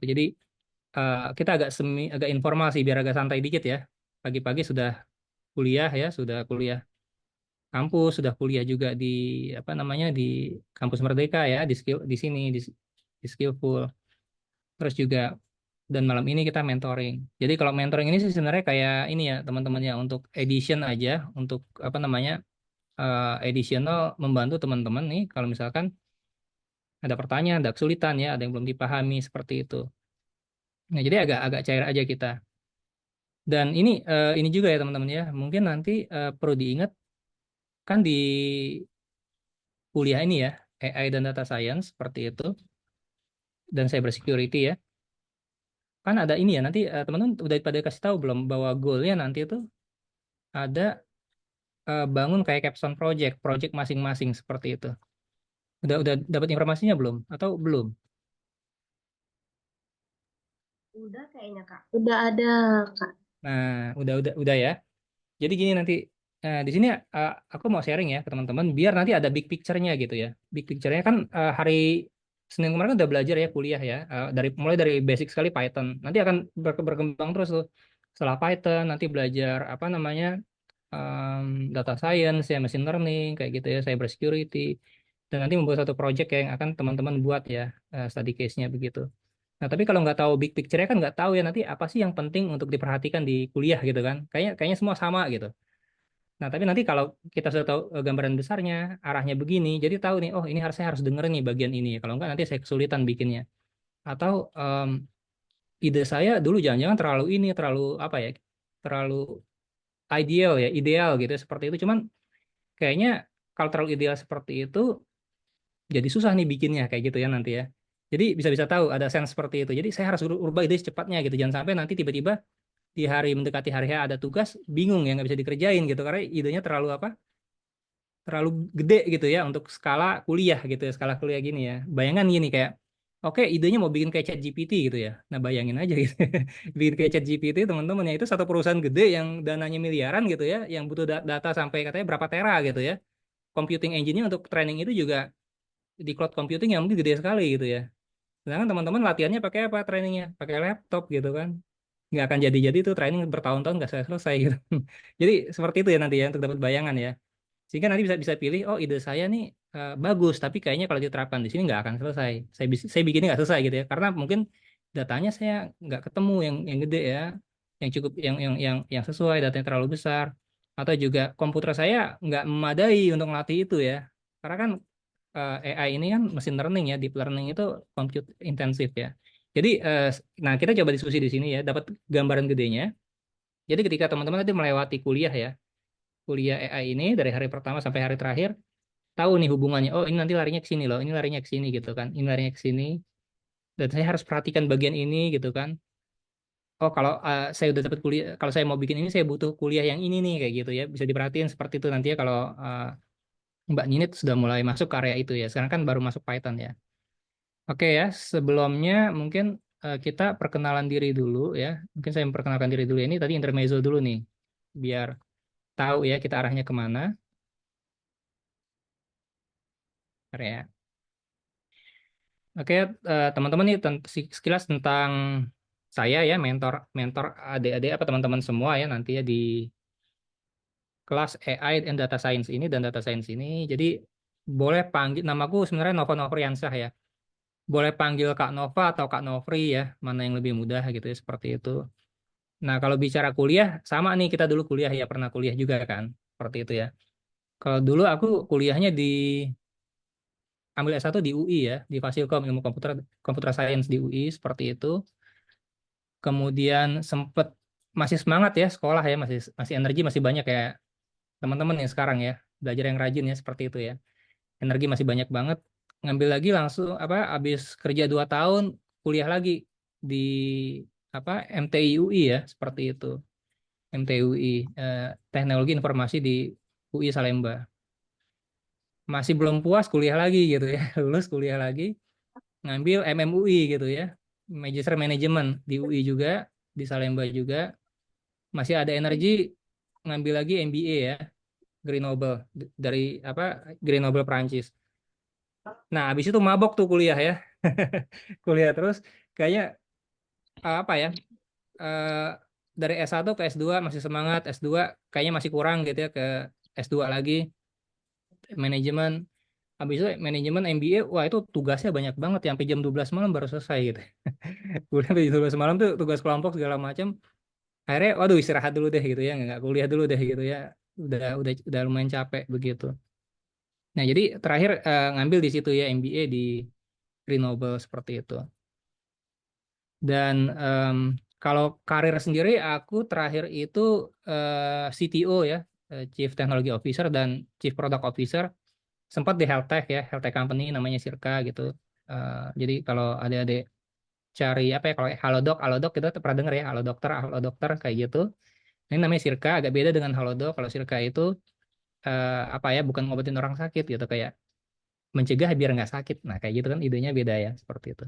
Jadi kita agak informasi biar agak santai dikit ya. Pagi-pagi sudah kuliah ya, sudah kuliah kampus, sudah kuliah juga di apa namanya di kampus Merdeka ya, di sini di Skillful. Terus juga dan malam ini kita mentoring. Jadi kalau mentoring ini sih sebenarnya kayak ini ya teman-teman ya untuk edition aja, untuk apa namanya additional membantu teman-teman nih kalau misalkan ada pertanyaan, ada kesulitan ya, ada yang belum dipahami seperti itu. Nah, jadi agak cair aja kita. Dan ini juga ya teman-teman ya, mungkin nanti perlu diingat kan di kuliah ini ya, AI dan data science seperti itu dan cyber security ya. Kan ada ini ya, nanti teman-teman udah pada kasih tahu belum bahwa goalnya nanti itu ada bangun kayak capstone project masing-masing seperti itu. Udah dapat informasinya belum atau belum? Udah kayaknya Kak. Udah ada Kak. Nah, udah ya. Jadi gini nanti di sini aku mau sharing ya ke teman-teman biar nanti ada big picture-nya gitu ya. Big picture-nya kan hari Senin kemarin kan udah belajar ya kuliah ya dari mulai dari basic sekali Python. Nanti akan berkembang terus tuh. Setelah Python nanti belajar apa namanya data science ya, machine learning kayak gitu ya, cyber security dan nanti membuat satu project yang akan teman-teman buat ya study case-nya begitu. Nah, tapi kalau nggak tahu big picture-nya kan nggak tahu ya nanti apa sih yang penting untuk diperhatikan di kuliah gitu kan. Kayaknya semua sama gitu. Nah, tapi nanti kalau kita sudah tahu gambaran besarnya, arahnya begini, jadi tahu nih, oh ini saya harus denger nih bagian ini. Kalau nggak nanti saya kesulitan bikinnya. Atau ide saya dulu jangan-jangan terlalu terlalu apa ya, terlalu ideal ya, ideal gitu seperti itu. Cuman kayaknya kalau terlalu ideal seperti itu, jadi susah nih bikinnya kayak gitu ya nanti ya. Jadi bisa-bisa tahu ada sense seperti itu. Jadi saya harus ubah ide secepatnya gitu. Jangan sampai nanti tiba-tiba di hari mendekati hari H ada tugas bingung ya nggak bisa dikerjain gitu karena idenya terlalu apa terlalu gede gitu ya untuk skala kuliah gitu ya skala kuliah gini ya bayangan gini kayak oke idenya mau bikin kayak chat GPT gitu ya nah bayangin aja gitu bikin kayak chat GPT teman-teman ya itu satu perusahaan gede yang dananya miliaran gitu ya yang butuh data sampai katanya berapa tera gitu ya computing engine-nya untuk training itu juga di cloud computing yang mungkin gede sekali gitu ya sedangkan teman-teman latihannya pakai apa trainingnya pakai laptop gitu kan nggak akan jadi tuh training bertahun-tahun nggak selesai gitu. Jadi seperti itu ya nanti ya untuk dapat bayangan ya. Sehingga nanti bisa bisa pilih, oh ide saya nih bagus, tapi kayaknya kalau diterapkan di sini nggak akan selesai. Saya bikinnya nggak selesai gitu ya, karena mungkin datanya saya nggak ketemu yang gede ya, yang cukup yang sesuai, datanya terlalu besar, atau juga komputer saya nggak memadai untuk melatih itu ya, karena kan AI ini kan machine learning ya, deep learning itu compute intensif ya. Jadi, nah kita coba diskusi di sini ya, dapat gambaran gedenya. Jadi ketika teman-teman nanti melewati kuliah ya, kuliah AI ini dari hari pertama sampai hari terakhir, tahu nih hubungannya. Oh, ini nanti larinya ke sini loh, ini larinya ke sini gitu kan. Ini larinya ke sini dan saya harus perhatikan bagian ini gitu kan. Oh, kalau saya udah dapat kuliah, kalau saya mau bikin ini saya butuh kuliah yang ini nih kayak gitu ya. Bisa diperhatiin seperti itu nanti ya kalau Mbak Ninit sudah mulai masuk ke area itu ya. Sekarang kan baru masuk Python ya. Oke ya, sebelumnya mungkin kita perkenalan diri dulu ya. Mungkin saya memperkenalkan diri dulu. Ini tadi intermezzo dulu nih, biar tahu ya kita arahnya kemana. Area. Oke, teman-teman nih sekilas tentang saya ya, mentor mentor adik-adik apa teman-teman semua ya nanti ya di kelas AI dan Data Science ini dan Data Science ini. Jadi boleh panggil namaku sebenarnya Nova Novriansyah ya. Boleh panggil Kak Nova atau Kak Novri ya, mana yang lebih mudah gitu ya seperti itu. Nah, kalau bicara kuliah sama nih kita dulu kuliah ya pernah kuliah juga kan, seperti itu ya. Kalau dulu aku kuliahnya di ambil S1 di UI ya, di Fasilkom Ilmu Komputer Computer Science di UI seperti itu. Kemudian sempet masih semangat ya sekolah ya masih masih energi masih banyak kayak teman-teman yang sekarang ya belajar yang rajin ya seperti itu ya energi masih banyak banget ngambil lagi langsung apa habis kerja 2 tahun kuliah lagi di apa MTI UI ya seperti itu MTI UI Teknologi Informasi di UI Salemba masih belum puas kuliah lagi gitu ya lulus kuliah lagi ngambil MMUI gitu ya Magister Manajemen di UI juga di Salemba juga masih ada energi ngambil lagi MBA ya Grenoble dari apa Grenoble Prancis. Nah habis itu mabok tuh kuliah ya kuliah terus kayaknya apa ya, eh, dari S1 ke S2 masih semangat, S2 kayaknya masih kurang gitu ya, ke S2 lagi manajemen. Habis itu manajemen MBA, wah itu tugasnya banyak banget ya, sampai jam 12 malam baru selesai gitu. Kuliah sampai jam 12 malam tuh tugas kelompok segala macam. Akhirnya waduh istirahat dulu deh gitu ya, nggak kuliah dulu deh gitu ya. Udah lumayan capek begitu. Nah, jadi terakhir ngambil di situ ya MBA di Grenoble seperti itu. Dan kalau karir sendiri aku terakhir itu CTO ya, Chief Technology Officer dan Chief Product Officer, sempat di health tech company namanya Sirka gitu. Jadi kalau adik-adik cari apa ya, kalau Halodoc kita pernah dengar ya, Halo dokter kayak gitu. Ini namanya Sirka, agak beda dengan Halodoc. Kalau Sirka itu apa ya, bukan ngobatin orang sakit gitu, kayak mencegah biar nggak sakit. Nah kayak gitu kan idenya beda ya, seperti itu.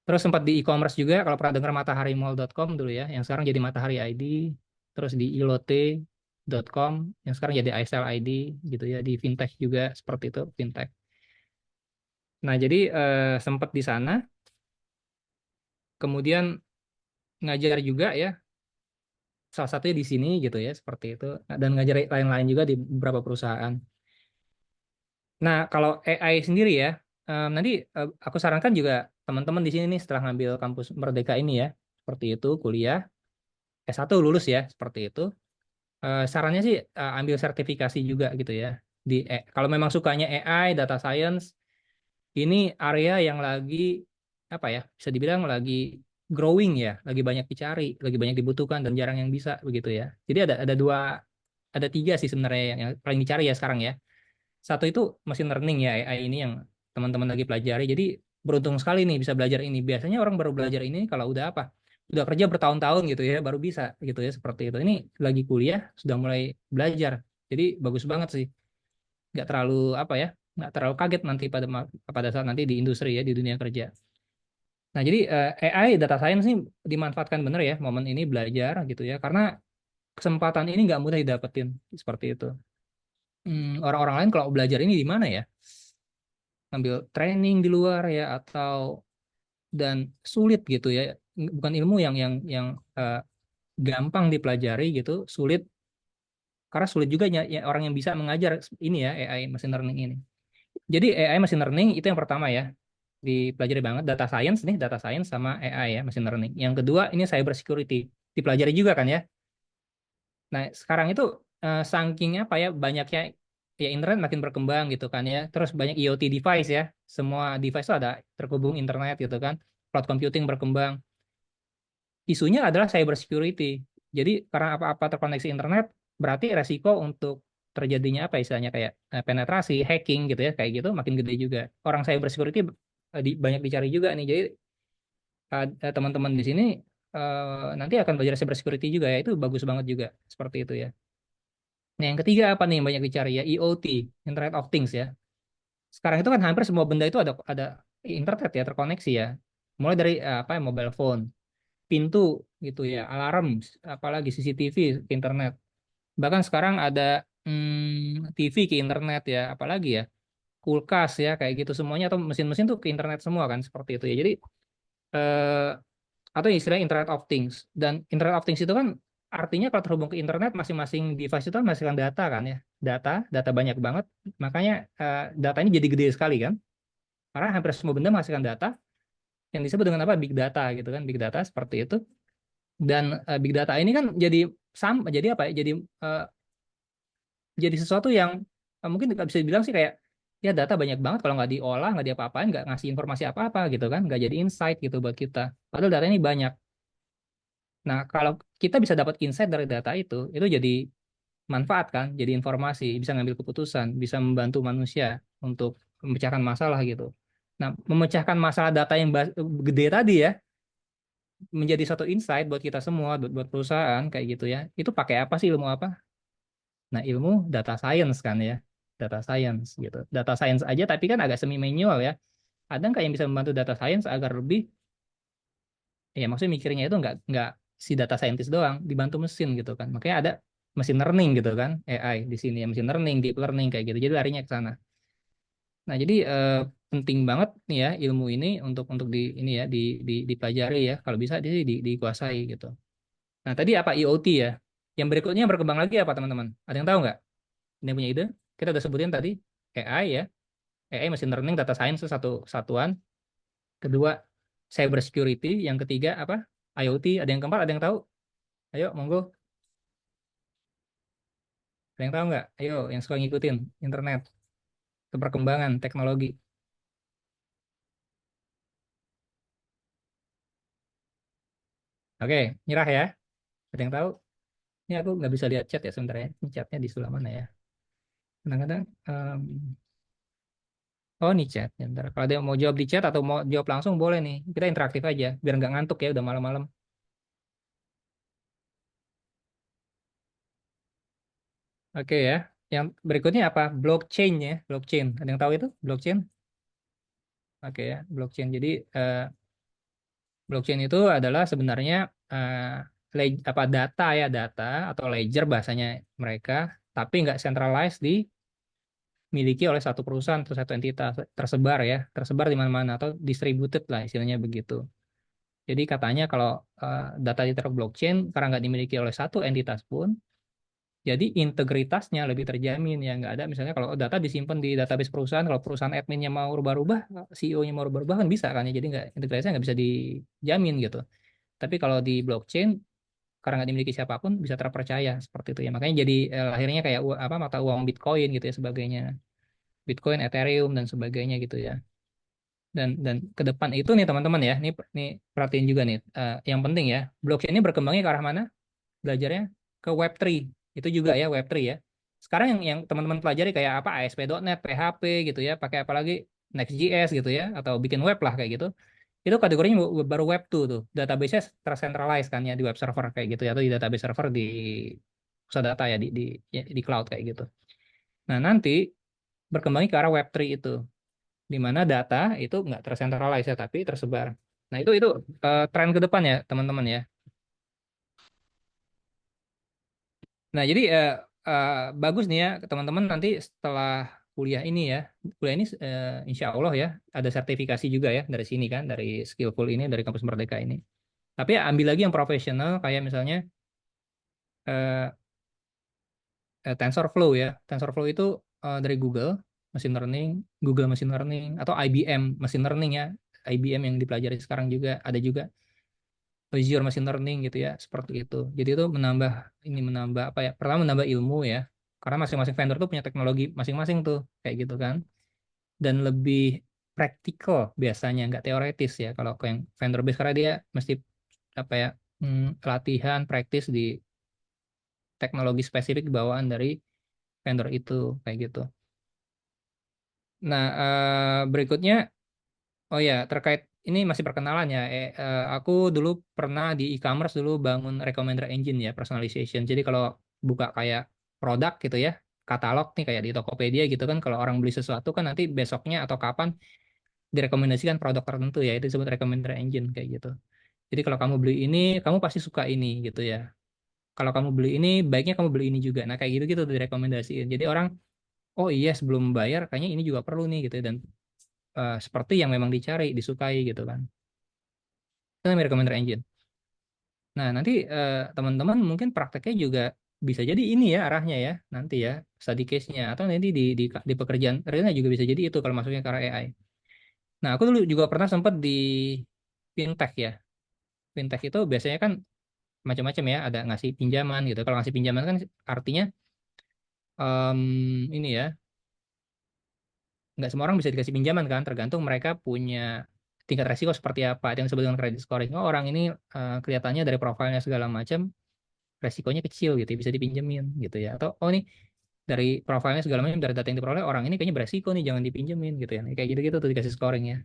Terus sempat di e-commerce juga, kalau pernah dengar mataharimall.com dulu ya, yang sekarang jadi Matahari ID. Terus di ilote.com, yang sekarang jadi iSell ID gitu ya, di fintech juga seperti itu, fintech. Nah, jadi sempat di sana, kemudian ngajar juga ya, salah satunya di sini gitu ya, seperti itu. Dan ngajar lain-lain juga di beberapa perusahaan. Nah, kalau AI sendiri ya, nanti aku sarankan juga teman-teman di sini nih setelah ngambil kampus Merdeka ini ya, seperti itu, kuliah, S1 lulus ya, seperti itu. Sarannya sih ambil sertifikasi juga gitu ya. Kalau memang sukanya AI, data science, ini area yang lagi apa ya? Bisa dibilang lagi growing ya, lagi banyak dicari, lagi banyak dibutuhkan dan jarang yang bisa begitu ya. Jadi ada tiga sih sebenarnya yang paling dicari ya sekarang ya. Satu itu machine learning ya, AI ini yang teman-teman lagi pelajari. Jadi beruntung sekali nih bisa belajar ini. Biasanya orang baru belajar ini kalau udah apa? Udah kerja bertahun-tahun gitu ya, baru bisa gitu ya, seperti itu. Ini lagi kuliah sudah mulai belajar. Jadi bagus banget sih. Nggak terlalu apa ya? Nggak terlalu kaget nanti pada saat nanti di industri ya, di dunia kerja. Nah, jadi AI data science ini dimanfaatkan bener ya momen ini belajar gitu ya. Karena kesempatan ini nggak mudah didapetin seperti itu. Orang-orang lain kalau belajar ini di mana ya? Ambil training di luar ya, atau dan sulit gitu ya, bukan ilmu yang eh, gampang dipelajari gitu, sulit karena sulit juga ya orang yang bisa mengajar ini ya, AI machine learning ini. Jadi AI machine learning itu yang pertama ya, dipelajari banget. Data science nih, data science sama AI ya, machine learning. Yang kedua ini cyber security, dipelajari juga kan ya. Nah, sekarang itu saking apa ya, banyaknya ya, internet makin berkembang gitu kan ya. Terus banyak IoT device ya. Semua device itu ada terhubung internet gitu kan. Cloud computing berkembang. Isunya adalah cyber security. Jadi karena apa-apa terkoneksi internet, berarti resiko untuk terjadinya apa istilahnya, kayak penetrasi, hacking gitu ya, kayak gitu makin gede juga. Orang cyber security banyak dicari juga nih. Jadi teman-teman di sini nanti akan belajar cyber security juga ya. Itu bagus banget juga seperti itu ya. Nah, yang ketiga apa nih yang banyak dicari ya? IoT, Internet of Things ya. Sekarang itu kan hampir semua benda itu ada internet ya, terkoneksi ya. Mulai dari apa ya, mobile phone, pintu gitu ya, alarm, apalagi CCTV ke internet. Bahkan sekarang ada TV ke internet ya, apalagi ya, kulkas ya, kayak gitu semuanya, atau mesin-mesin tuh ke internet semua kan, seperti itu ya. Jadi eh, atau istilahnya Internet of Things. Dan Internet of Things itu kan artinya kalau terhubung ke internet, masing-masing device itu kan menghasilkan data kan ya. Data banyak banget. Makanya datanya jadi gede sekali kan. Karena hampir semua benda menghasilkan data yang disebut dengan apa? Big data gitu kan. Big data seperti itu. Dan big data ini kan jadi apa ya? Eh, jadi sesuatu yang mungkin nggak bisa dibilang sih, kayak ya data banyak banget, kalau nggak diolah, nggak diapa-apain, nggak ngasih informasi apa-apa gitu kan, nggak jadi insight gitu buat kita. Padahal data ini banyak. Nah, kalau kita bisa dapat insight dari data itu jadi manfaat kan, jadi informasi, bisa ngambil keputusan, bisa membantu manusia untuk memecahkan masalah gitu. Nah, memecahkan masalah data yang gede tadi ya, menjadi satu insight buat kita semua, buat perusahaan kayak gitu ya. Itu pakai apa sih, ilmu apa? Nah, ilmu data science kan ya, data science gitu. Data science aja tapi kan agak semi manual ya. Ada nggak yang bisa membantu data science agar lebih, ya maksudnya mikirnya itu nggak si data scientist doang, dibantu mesin gitu kan. Makanya ada machine learning gitu kan, AI di sini ya, machine learning, deep learning kayak gitu. Jadi larinya ke sana. Nah, jadi penting banget nih ya ilmu ini untuk di ini ya dipelajari ya. Kalau bisa dikuasai gitu. Nah, tadi apa IoT ya? Yang berikutnya berkembang lagi apa teman-teman? Ada yang tahu nggak? Ada yang punya ide? Kita udah sebutin tadi AI ya. AI machine learning, data science itu satu satuan. Kedua, cyber security. Yang ketiga apa? IoT. Ada yang keempat? Ada yang tahu? Ayo, monggo. Ada yang tahu nggak? Ayo, yang suka ngikutin internet, perkembangan teknologi. Oke, nyerah ya. Ada yang tahu? Ini aku nggak bisa lihat chat ya sebentar ya. Ini chatnya di sebelah mana ya? Kadang-kadang, oh ini chat. Ya, bentar. Kalau ada yang mau jawab di chat atau mau jawab langsung boleh nih. Kita interaktif aja, biar nggak ngantuk ya udah malam-malam. Oke ya. Yang berikutnya apa? Blockchain ya. Blockchain. Ada yang tahu itu? Blockchain? Oke ya. Blockchain. Jadi blockchain itu adalah sebenarnya apa data ya data atau ledger bahasanya mereka, tapi nggak centralized dimiliki oleh satu perusahaan atau satu entitas tersebar ya tersebar di mana-mana atau distributed lah istilahnya begitu. Jadi katanya kalau data di dalam blockchain karena nggak dimiliki oleh satu entitas pun, jadi integritasnya lebih terjamin ya nggak ada misalnya kalau data disimpan di database perusahaan, kalau perusahaan adminnya mau rubah-rubah, CEO-nya mau rubah-rubah kan bisa kan ya, jadi nggak integritasnya nggak bisa dijamin gitu. Tapi kalau di blockchain karena nggak dimiliki siapapun bisa terpercaya seperti itu ya. Makanya jadi lahirnya kayak apa mata uang Bitcoin gitu ya sebagainya. Bitcoin, Ethereum dan sebagainya gitu ya. Dan ke depan itu nih teman-teman ya, nih perhatiin juga nih yang penting ya. Blockchain ini berkembangnya ke arah mana? Belajarnya ke Web3. Itu juga ya Web3 ya. Sekarang yang teman-teman pelajari kayak apa ASP.NET, PHP gitu ya, pakai apa lagi Next.js gitu ya atau bikin web lah kayak gitu. Itu kategorinya baru web 2 tuh. Database-nya tercentralized kan ya di web server kayak gitu ya atau di database server di pusat data ya di cloud kayak gitu. Nah, nanti berkembangnya ke arah web 3 itu di mana data itu nggak tercentralized ya tapi tersebar. Nah, itu tren ke depan ya, teman-teman ya. Nah, jadi eh, bagus nih ya teman-teman nanti setelah kuliah ini ya. Kuliah ini insya Allah ya ada sertifikasi juga ya dari sini kan, dari Skillful ini, dari Kampus Merdeka ini. Tapi ya, ambil lagi yang profesional kayak misalnya eh, TensorFlow ya. TensorFlow itu dari Google Machine Learning, Google Machine Learning atau IBM Machine Learning ya. IBM yang dipelajari sekarang juga ada juga Azure Machine Learning gitu ya, seperti itu. Jadi itu menambah apa ya? Pertama menambah ilmu ya. Karena masing-masing vendor tuh punya teknologi masing-masing tuh kayak gitu kan. Dan lebih praktikal biasanya nggak teoretis ya kalau ke yang vendor base karena dia mesti apa ya? Latihan praktis di teknologi spesifik bawaan dari vendor itu kayak gitu. Nah, berikutnya, oh ya, terkait ini masih perkenalan ya. Aku dulu pernah di e-commerce dulu bangun recommender engine ya, personalization. Jadi kalau buka kayak produk gitu ya, katalog nih kayak di Tokopedia gitu kan, kalau orang beli sesuatu kan nanti besoknya atau kapan direkomendasikan produk tertentu ya, itu disebut recommender engine kayak gitu. Jadi kalau kamu beli ini, kamu pasti suka ini gitu ya. Kalau kamu beli ini, baiknya kamu beli ini juga. Nah, kayak gitu-gitu tuh direkomendasiin. Jadi orang, oh iya sebelum bayar kayaknya ini juga perlu nih gitu ya. Dan seperti yang memang dicari, disukai gitu kan. Itu namanya recommender engine. Nah, nanti teman-teman mungkin prakteknya juga bisa jadi ini ya arahnya ya, nanti ya, study case-nya. Atau nanti di pekerjaan realnya juga bisa jadi itu kalau masuknya ke arah AI. Nah, aku dulu juga pernah sempat di fintech ya. Fintech itu biasanya kan macam-macam ya, ada ngasih pinjaman gitu. Kalau ngasih pinjaman kan artinya ini ya, nggak semua orang bisa dikasih pinjaman kan, tergantung mereka punya tingkat resiko seperti apa. Ada yang disebut dengan credit scoring. Oh, orang ini kelihatannya dari profilnya segala macam resikonya kecil gitu ya, bisa dipinjemin gitu ya. Atau oh nih dari profilnya segala macam dari data yang diperoleh orang ini kayaknya beresiko nih jangan dipinjemin gitu ya. Kayak gitu-gitu tuh dikasih scoring ya.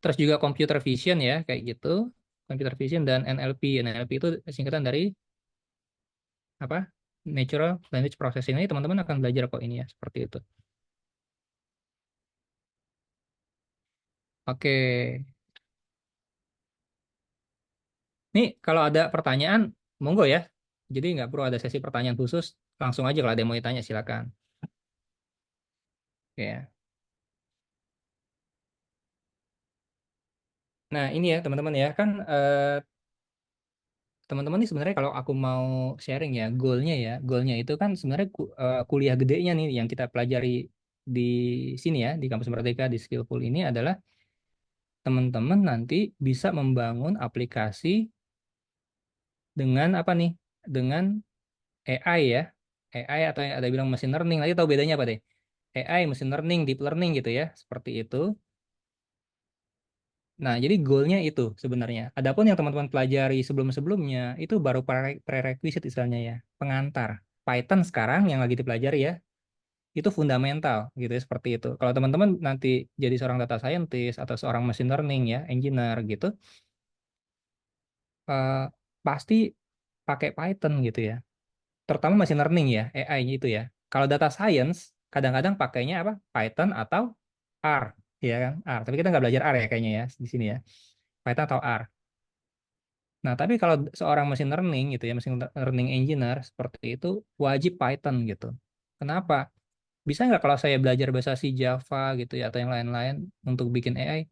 Terus juga computer vision ya kayak gitu. Computer vision dan NLP. NLP itu singkatan dari apa? Natural Language Processing. Ini teman-teman akan belajar kok ini ya seperti itu. Oke. Nih, kalau ada pertanyaan, monggo ya. Jadi nggak perlu ada sesi pertanyaan khusus, langsung aja kalau ada yang mau ditanya silakan. Ya. Nah, ini ya teman-teman ya kan teman-teman nih sebenarnya kalau aku mau sharing ya, goalnya itu kan sebenarnya kuliah gedenya nih yang kita pelajari di sini ya, di Kampus Merdeka di Skillful ini adalah teman-teman nanti bisa membangun aplikasi dengan apa nih? Dengan AI ya. AI atau yang ada bilang machine learning. Nanti tahu bedanya apa deh? AI, machine learning, deep learning gitu ya. Seperti itu. Nah, jadi goalnya itu sebenarnya. Adapun yang teman-teman pelajari sebelum-sebelumnya itu baru prerequisite istilahnya ya, pengantar. Python sekarang yang lagi dipelajari ya, itu fundamental gitu ya, seperti itu. Kalau teman-teman nanti jadi seorang data scientist atau seorang machine learning ya, engineer gitu, eh, pasti pakai Python gitu ya. Terutama machine learning ya, AI-nya itu ya. Kalau data science kadang-kadang pakainya apa? Python atau R, ya kan? R. Tapi kita nggak belajar R ya kayaknya ya di sini ya. Python atau R. Nah, tapi kalau seorang machine learning gitu ya, machine learning engineer seperti itu wajib Python gitu. Kenapa? Bisa nggak kalau saya belajar bahasa C Java gitu ya atau yang lain-lain untuk bikin AI?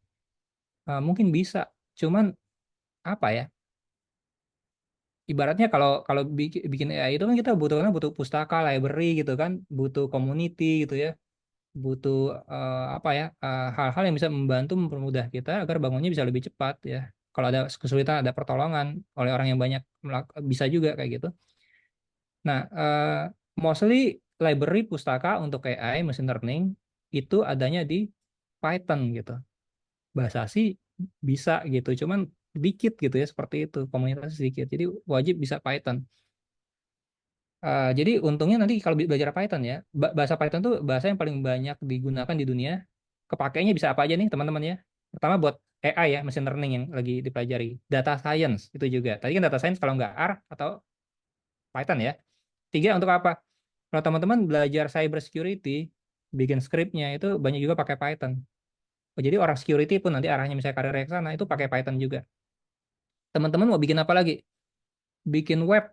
Mungkin bisa. Cuman apa ya? Ibaratnya kalau kalau bikin AI itu kan kita butuhnya butuh pustaka, library gitu kan, butuh community gitu ya, butuh apa ya? Hal-hal yang bisa membantu mempermudah kita agar bangunnya bisa lebih cepat ya. Kalau ada kesulitan, ada pertolongan oleh orang yang banyak bisa juga kayak gitu. Nah, mostly library pustaka untuk AI, machine learning itu adanya di Python gitu. Bahasa C bisa gitu, cuman dikit gitu ya seperti itu, komunitas sedikit. Jadi wajib bisa Python. Jadi untungnya nanti kalau belajar Python ya, bahasa Python tuh bahasa yang paling banyak digunakan di dunia. Kepakainya bisa apa aja nih teman-teman ya. Pertama buat AI ya, machine learning yang lagi dipelajari. Data science itu juga. Tadi kan data science kalau nggak R atau Python ya. Tiga untuk apa? Kalau teman-teman belajar cyber security, bikin scriptnya itu banyak juga pakai Python. Oh, jadi orang security pun nanti arahnya misalnya karir ke sana itu pakai Python juga. Teman-teman mau bikin apa lagi? Bikin web,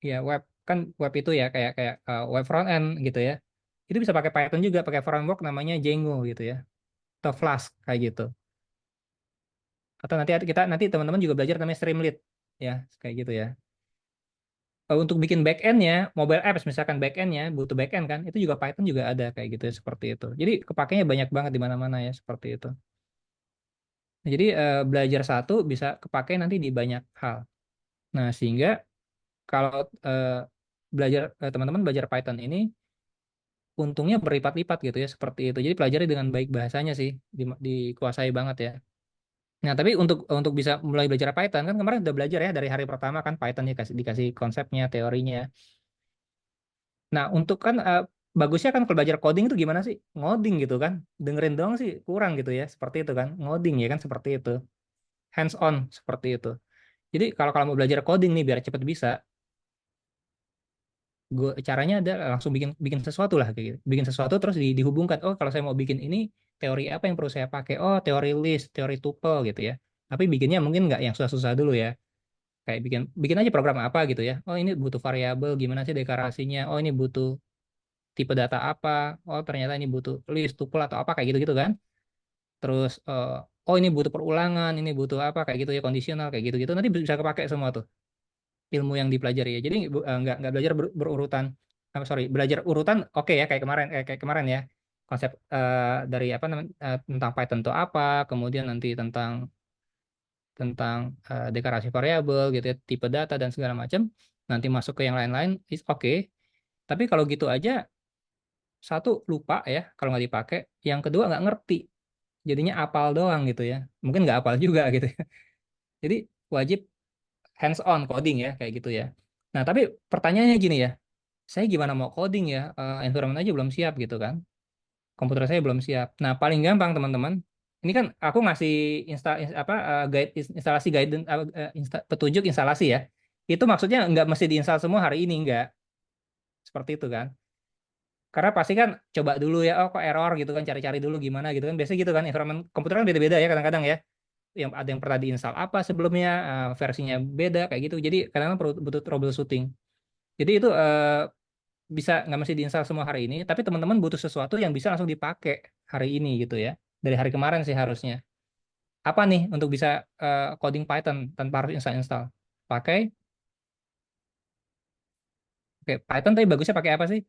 ya web kan web itu ya kayak kayak web front end gitu ya. Itu bisa pakai Python juga, pakai framework namanya Django gitu ya, atau Flask kayak gitu. Atau nanti kita nanti teman-teman juga belajar namanya Streamlit ya, kayak gitu ya. Untuk bikin back end-nya, mobile apps misalkan back end-nya butuh back end kan, itu juga Python juga ada kayak gitu ya, seperti itu. Jadi kepakainya banyak banget di mana-mana ya, seperti itu. Nah, jadi belajar satu bisa kepakai nanti di banyak hal. Nah, sehingga kalau eh, teman-teman belajar Python ini untungnya berlipat-lipat gitu ya, seperti itu. Jadi pelajari dengan baik bahasanya sih, dikuasai banget ya. Nah, tapi untuk bisa mulai belajar Python kan kemarin udah belajar ya dari hari pertama kan Python dikasih konsepnya, teorinya. Nah, untuk kan bagusnya kan kalau belajar coding itu gimana sih? Ngoding gitu kan. Dengerin doang sih kurang gitu ya, seperti itu kan. Ngoding ya kan seperti itu. Hands on seperti itu. Jadi kalau kalau mau belajar coding nih biar cepet bisa, caranya ada langsung bikin bikin sesuatu lah kayak gitu. Bikin sesuatu terus dihubungkan. Oh, kalau saya mau bikin ini teori apa yang perlu saya pakai? Oh, teori list, teori tuple gitu ya. Tapi bikinnya mungkin nggak yang susah-susah dulu ya. Kayak bikin bikin aja program apa gitu ya. Oh, ini butuh variabel gimana sih deklarasinya? Oh, ini butuh tipe data apa? Oh, ternyata ini butuh list, tuple atau apa kayak gitu-gitu kan. Terus oh ini butuh perulangan, ini butuh apa kayak gitu ya, kondisional kayak gitu-gitu. Nanti bisa kepake semua tuh ilmu yang dipelajari ya. Jadi nggak belajar berurutan. Sorry, belajar urutan oke ya kayak kemarin ya. Konsep dari apa namanya tentang Python itu apa, kemudian nanti tentang tentang deklarasi variabel gitu ya, tipe data dan segala macam. Nanti masuk ke yang lain-lain, is oke. Tapi kalau gitu aja, satu lupa ya kalau nggak dipakai, yang kedua nggak ngerti, jadinya apal doang gitu ya. Mungkin nggak apal juga gitu ya. Jadi wajib hands on coding ya kayak gitu ya. Nah, tapi pertanyaannya gini ya, saya gimana mau coding ya? Environment aja belum siap gitu kan. Komputer saya belum siap. Nah, paling gampang teman-teman. Ini kan aku ngasih guide instalasi guide petunjuk instalasi ya. Itu maksudnya nggak mesti diinstal semua hari ini nggak seperti itu kan. Karena pasti kan coba dulu ya, oh kok error gitu kan, cari-cari dulu gimana gitu kan. Biasanya gitu kan, environment komputer kan beda-beda ya kadang-kadang ya. Yang ada yang pernah diinstal apa sebelumnya, versinya beda kayak gitu. Jadi kadang-kadang perlu butuh troubleshooting. Jadi itu bisa nggak mesti diinstal semua hari ini, tapi teman-teman butuh sesuatu yang bisa langsung dipakai hari ini gitu ya. Dari hari kemarin sih harusnya. Apa nih untuk bisa coding Python tanpa harus install-install? Pakai Oke, Python tapi bagusnya pakai apa sih?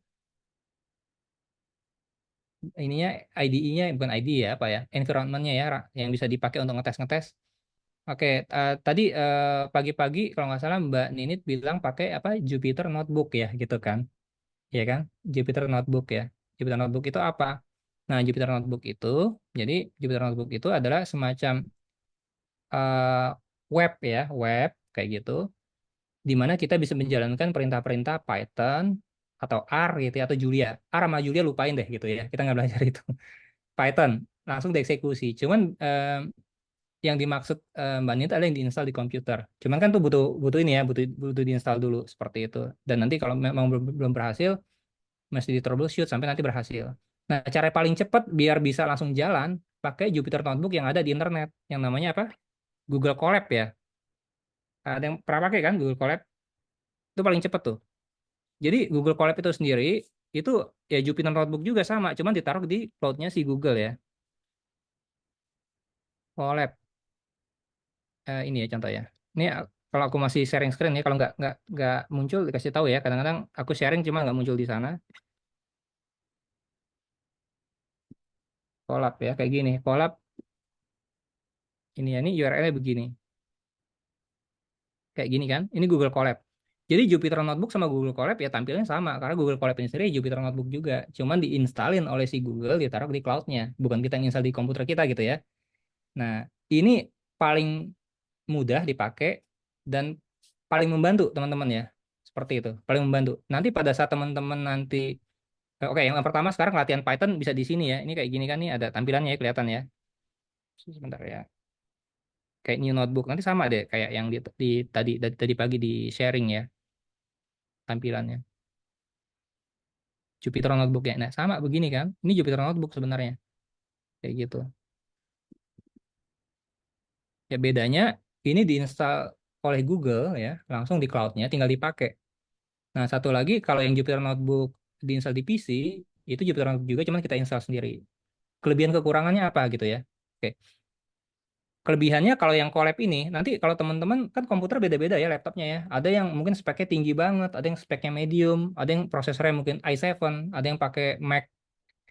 Ininya IDE-nya bukan IDE ya, apa ya? Environment-nya ya, yang bisa dipakai untuk ngetes-ngetes. Oke, tadi pagi-pagi kalau nggak salah Mbak Ninit bilang pakai apa Jupyter Notebook ya, gitu kan? Ya kan? Jupyter Notebook ya. Jupyter Notebook itu apa? Nah, Jupyter Notebook itu, jadi Jupyter Notebook itu adalah semacam eh, web ya, web kayak gitu, di mana kita bisa menjalankan perintah-perintah Python atau R gitu ya, atau Julia. R sama Julia lupain deh gitu ya, kita nggak belajar itu. Python langsung dieksekusi. Cuman yang dimaksud Mbak Nita adalah yang diinstal di komputer. Cuman kan tuh butuh butuh ini ya, butuh butuh diinstal dulu seperti itu. Dan nanti kalau memang belum berhasil, mesti di troubleshoot sampai nanti berhasil. Nah, cara paling cepat biar bisa langsung jalan pakai Jupyter Notebook yang ada di internet, yang namanya apa? Google Colab ya. Ada yang pernah pakai kan Google Colab? Itu paling cepat tuh. Jadi Google Colab itu sendiri itu ya Jupyter Notebook juga sama, cuman ditaruh di cloud-nya si Google ya. Colab ini ya contoh ya. Ini kalau aku masih sharing screen ya, kalau nggak muncul dikasih tahu ya. Kadang-kadang aku sharing cuma nggak muncul di sana. Colab ya kayak gini. Colab ini ya, ini URL-nya begini. Kayak gini kan. Ini Google Colab. Jadi Jupyter Notebook sama Google Colab ya tampilnya sama karena Google Colab ini sendiri Jupyter Notebook juga. Cuman diinstalin oleh si Google ditaruh di cloud-nya, bukan kita yang install di komputer kita gitu ya. Nah, ini paling mudah dipakai dan paling membantu teman-teman ya. Seperti itu, paling membantu. Nanti pada saat teman-teman nanti oke, yang pertama sekarang latihan Python bisa di sini ya. Ini kayak gini kan nih ada tampilannya ya kelihatan ya. Sebentar ya. Kayak new notebook nanti sama deh kayak yang tadi pagi di sharing ya tampilannya. Jupyter Notebook ya. Nah, sama begini kan. Ini Jupyter Notebook sebenarnya. Kayak gitu. Ya bedanya ini diinstal oleh Google ya, langsung di cloud-nya tinggal dipakai. Nah, satu lagi kalau yang Jupyter Notebook diinstal di PC, itu Jupyter Notebook juga cuman kita install sendiri. Kelebihan kekurangannya apa gitu ya. Oke. Kelebihannya kalau yang collab ini, nanti kalau teman-teman kan komputer beda-beda ya laptopnya ya. Ada yang mungkin speknya tinggi banget, ada yang speknya medium, ada yang prosesornya mungkin i7, ada yang pakai Mac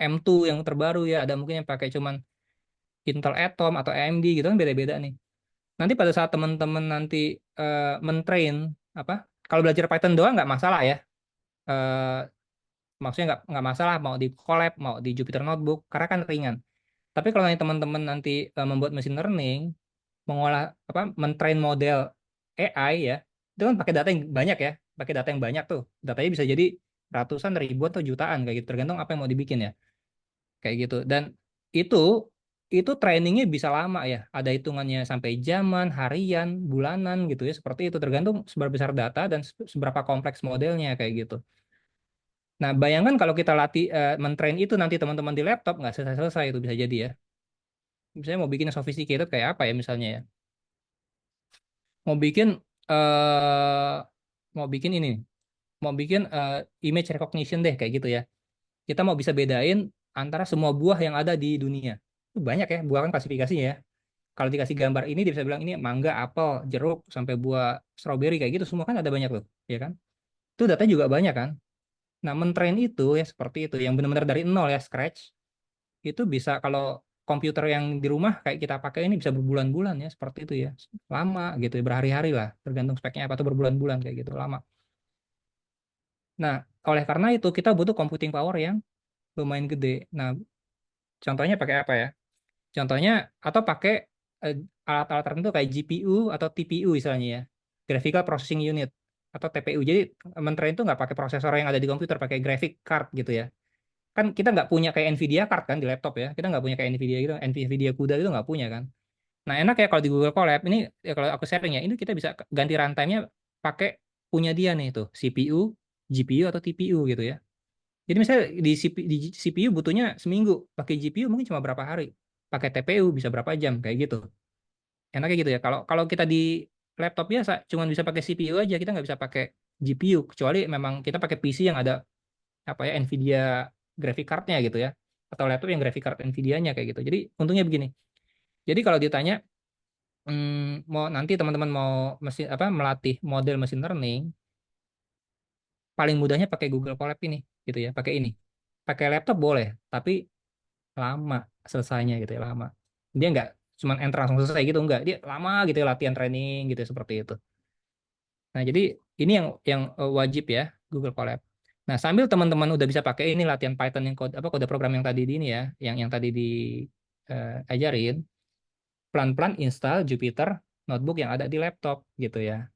M2 yang terbaru ya, ada mungkin yang pakai cuman Intel Atom atau AMD gitu kan beda-beda nih. Nanti pada saat teman-teman nanti mentrain apa? Kalau belajar Python doang nggak masalah ya. Eh, maksudnya nggak masalah mau di collab, mau di Jupyter Notebook karena kan ringan. Tapi kalau nanti teman-teman nanti membuat machine learning, mengolah apa mentrain model AI ya itu kan pakai data yang banyak ya pakai data yang banyak tuh datanya bisa jadi ratusan ribuan atau jutaan kayak gitu tergantung apa yang mau dibikin ya kayak gitu dan itu itu trainingnya bisa lama ya ada hitungannya sampai jaman harian bulanan gitu ya seperti itu tergantung seberapa besar data dan seberapa kompleks modelnya kayak gitu nah bayangkan kalau kita latih mentrain itu nanti teman-teman di laptop nggak selesai-selesai itu bisa jadi ya misalnya mau bikin yang sophisticated kayak apa ya misalnya ya mau bikin mau bikin ini mau bikin image recognition deh kayak gitu ya kita mau bisa bedain antara semua buah yang ada di dunia itu banyak ya buah kan klasifikasinya ya kalau dikasih gambar ini dia bisa bilang ini mangga apel jeruk sampai buah strawberry kayak gitu semua kan ada banyak tuh ya kan itu data juga banyak kan nah mentrain itu ya seperti itu yang benar-benar dari nol ya scratch itu bisa kalau komputer yang di rumah kayak kita pakai ini bisa berbulan-bulan ya seperti itu ya lama gitu ya berhari-hari lah tergantung speknya apa tuh berbulan-bulan kayak gitu lama. Nah oleh karena itu kita butuh computing power yang lumayan gede. Nah contohnya pakai apa ya? Contohnya atau pakai eh, alat-alat tertentu kayak GPU atau TPU misalnya ya Graphical Processing Unit atau TPU. Jadi mentrain itu nggak pakai prosesor yang ada di komputer, pakai graphic card gitu ya. Kan kita nggak punya kayak Nvidia card kan di laptop ya. Kita nggak punya kayak Nvidia gitu, Nvidia CUDA itu nggak punya kan. Nah enak ya kalau di Google Colab ini ya kalau aku sharing ya ini kita bisa ganti runtime-nya pakai punya dia nih tuh CPU, GPU atau TPU gitu ya. Jadi misalnya di CPU butuhnya seminggu, pakai GPU mungkin cuma berapa hari, pakai TPU bisa berapa jam kayak gitu. Enaknya gitu ya. Kalau kalau kita di laptop biasa cuma bisa pakai CPU aja, kita nggak bisa pakai GPU kecuali memang kita pakai PC yang ada apa ya Nvidia graphic card-nya gitu ya, atau laptop yang graphic card Nvidia-nya kayak gitu. Jadi untungnya begini. Jadi kalau ditanya mau nanti teman-teman mau mesin apa melatih model mesin learning, paling mudahnya pakai Google Colab ini gitu ya, pakai ini. Pakai laptop boleh, tapi lama selesainya gitu ya, lama. Dia nggak cuman enter langsung selesai gitu, nggak. Dia lama gitu ya, latihan training gitu ya, seperti itu. Nah, jadi ini yang wajib ya, Google Colab. Nah, sambil teman-teman udah bisa pakai ini latihan Python yang kode program yang tadi di ini ya, yang tadi diajarin, pelan-pelan install Jupyter Notebook yang ada di laptop gitu ya.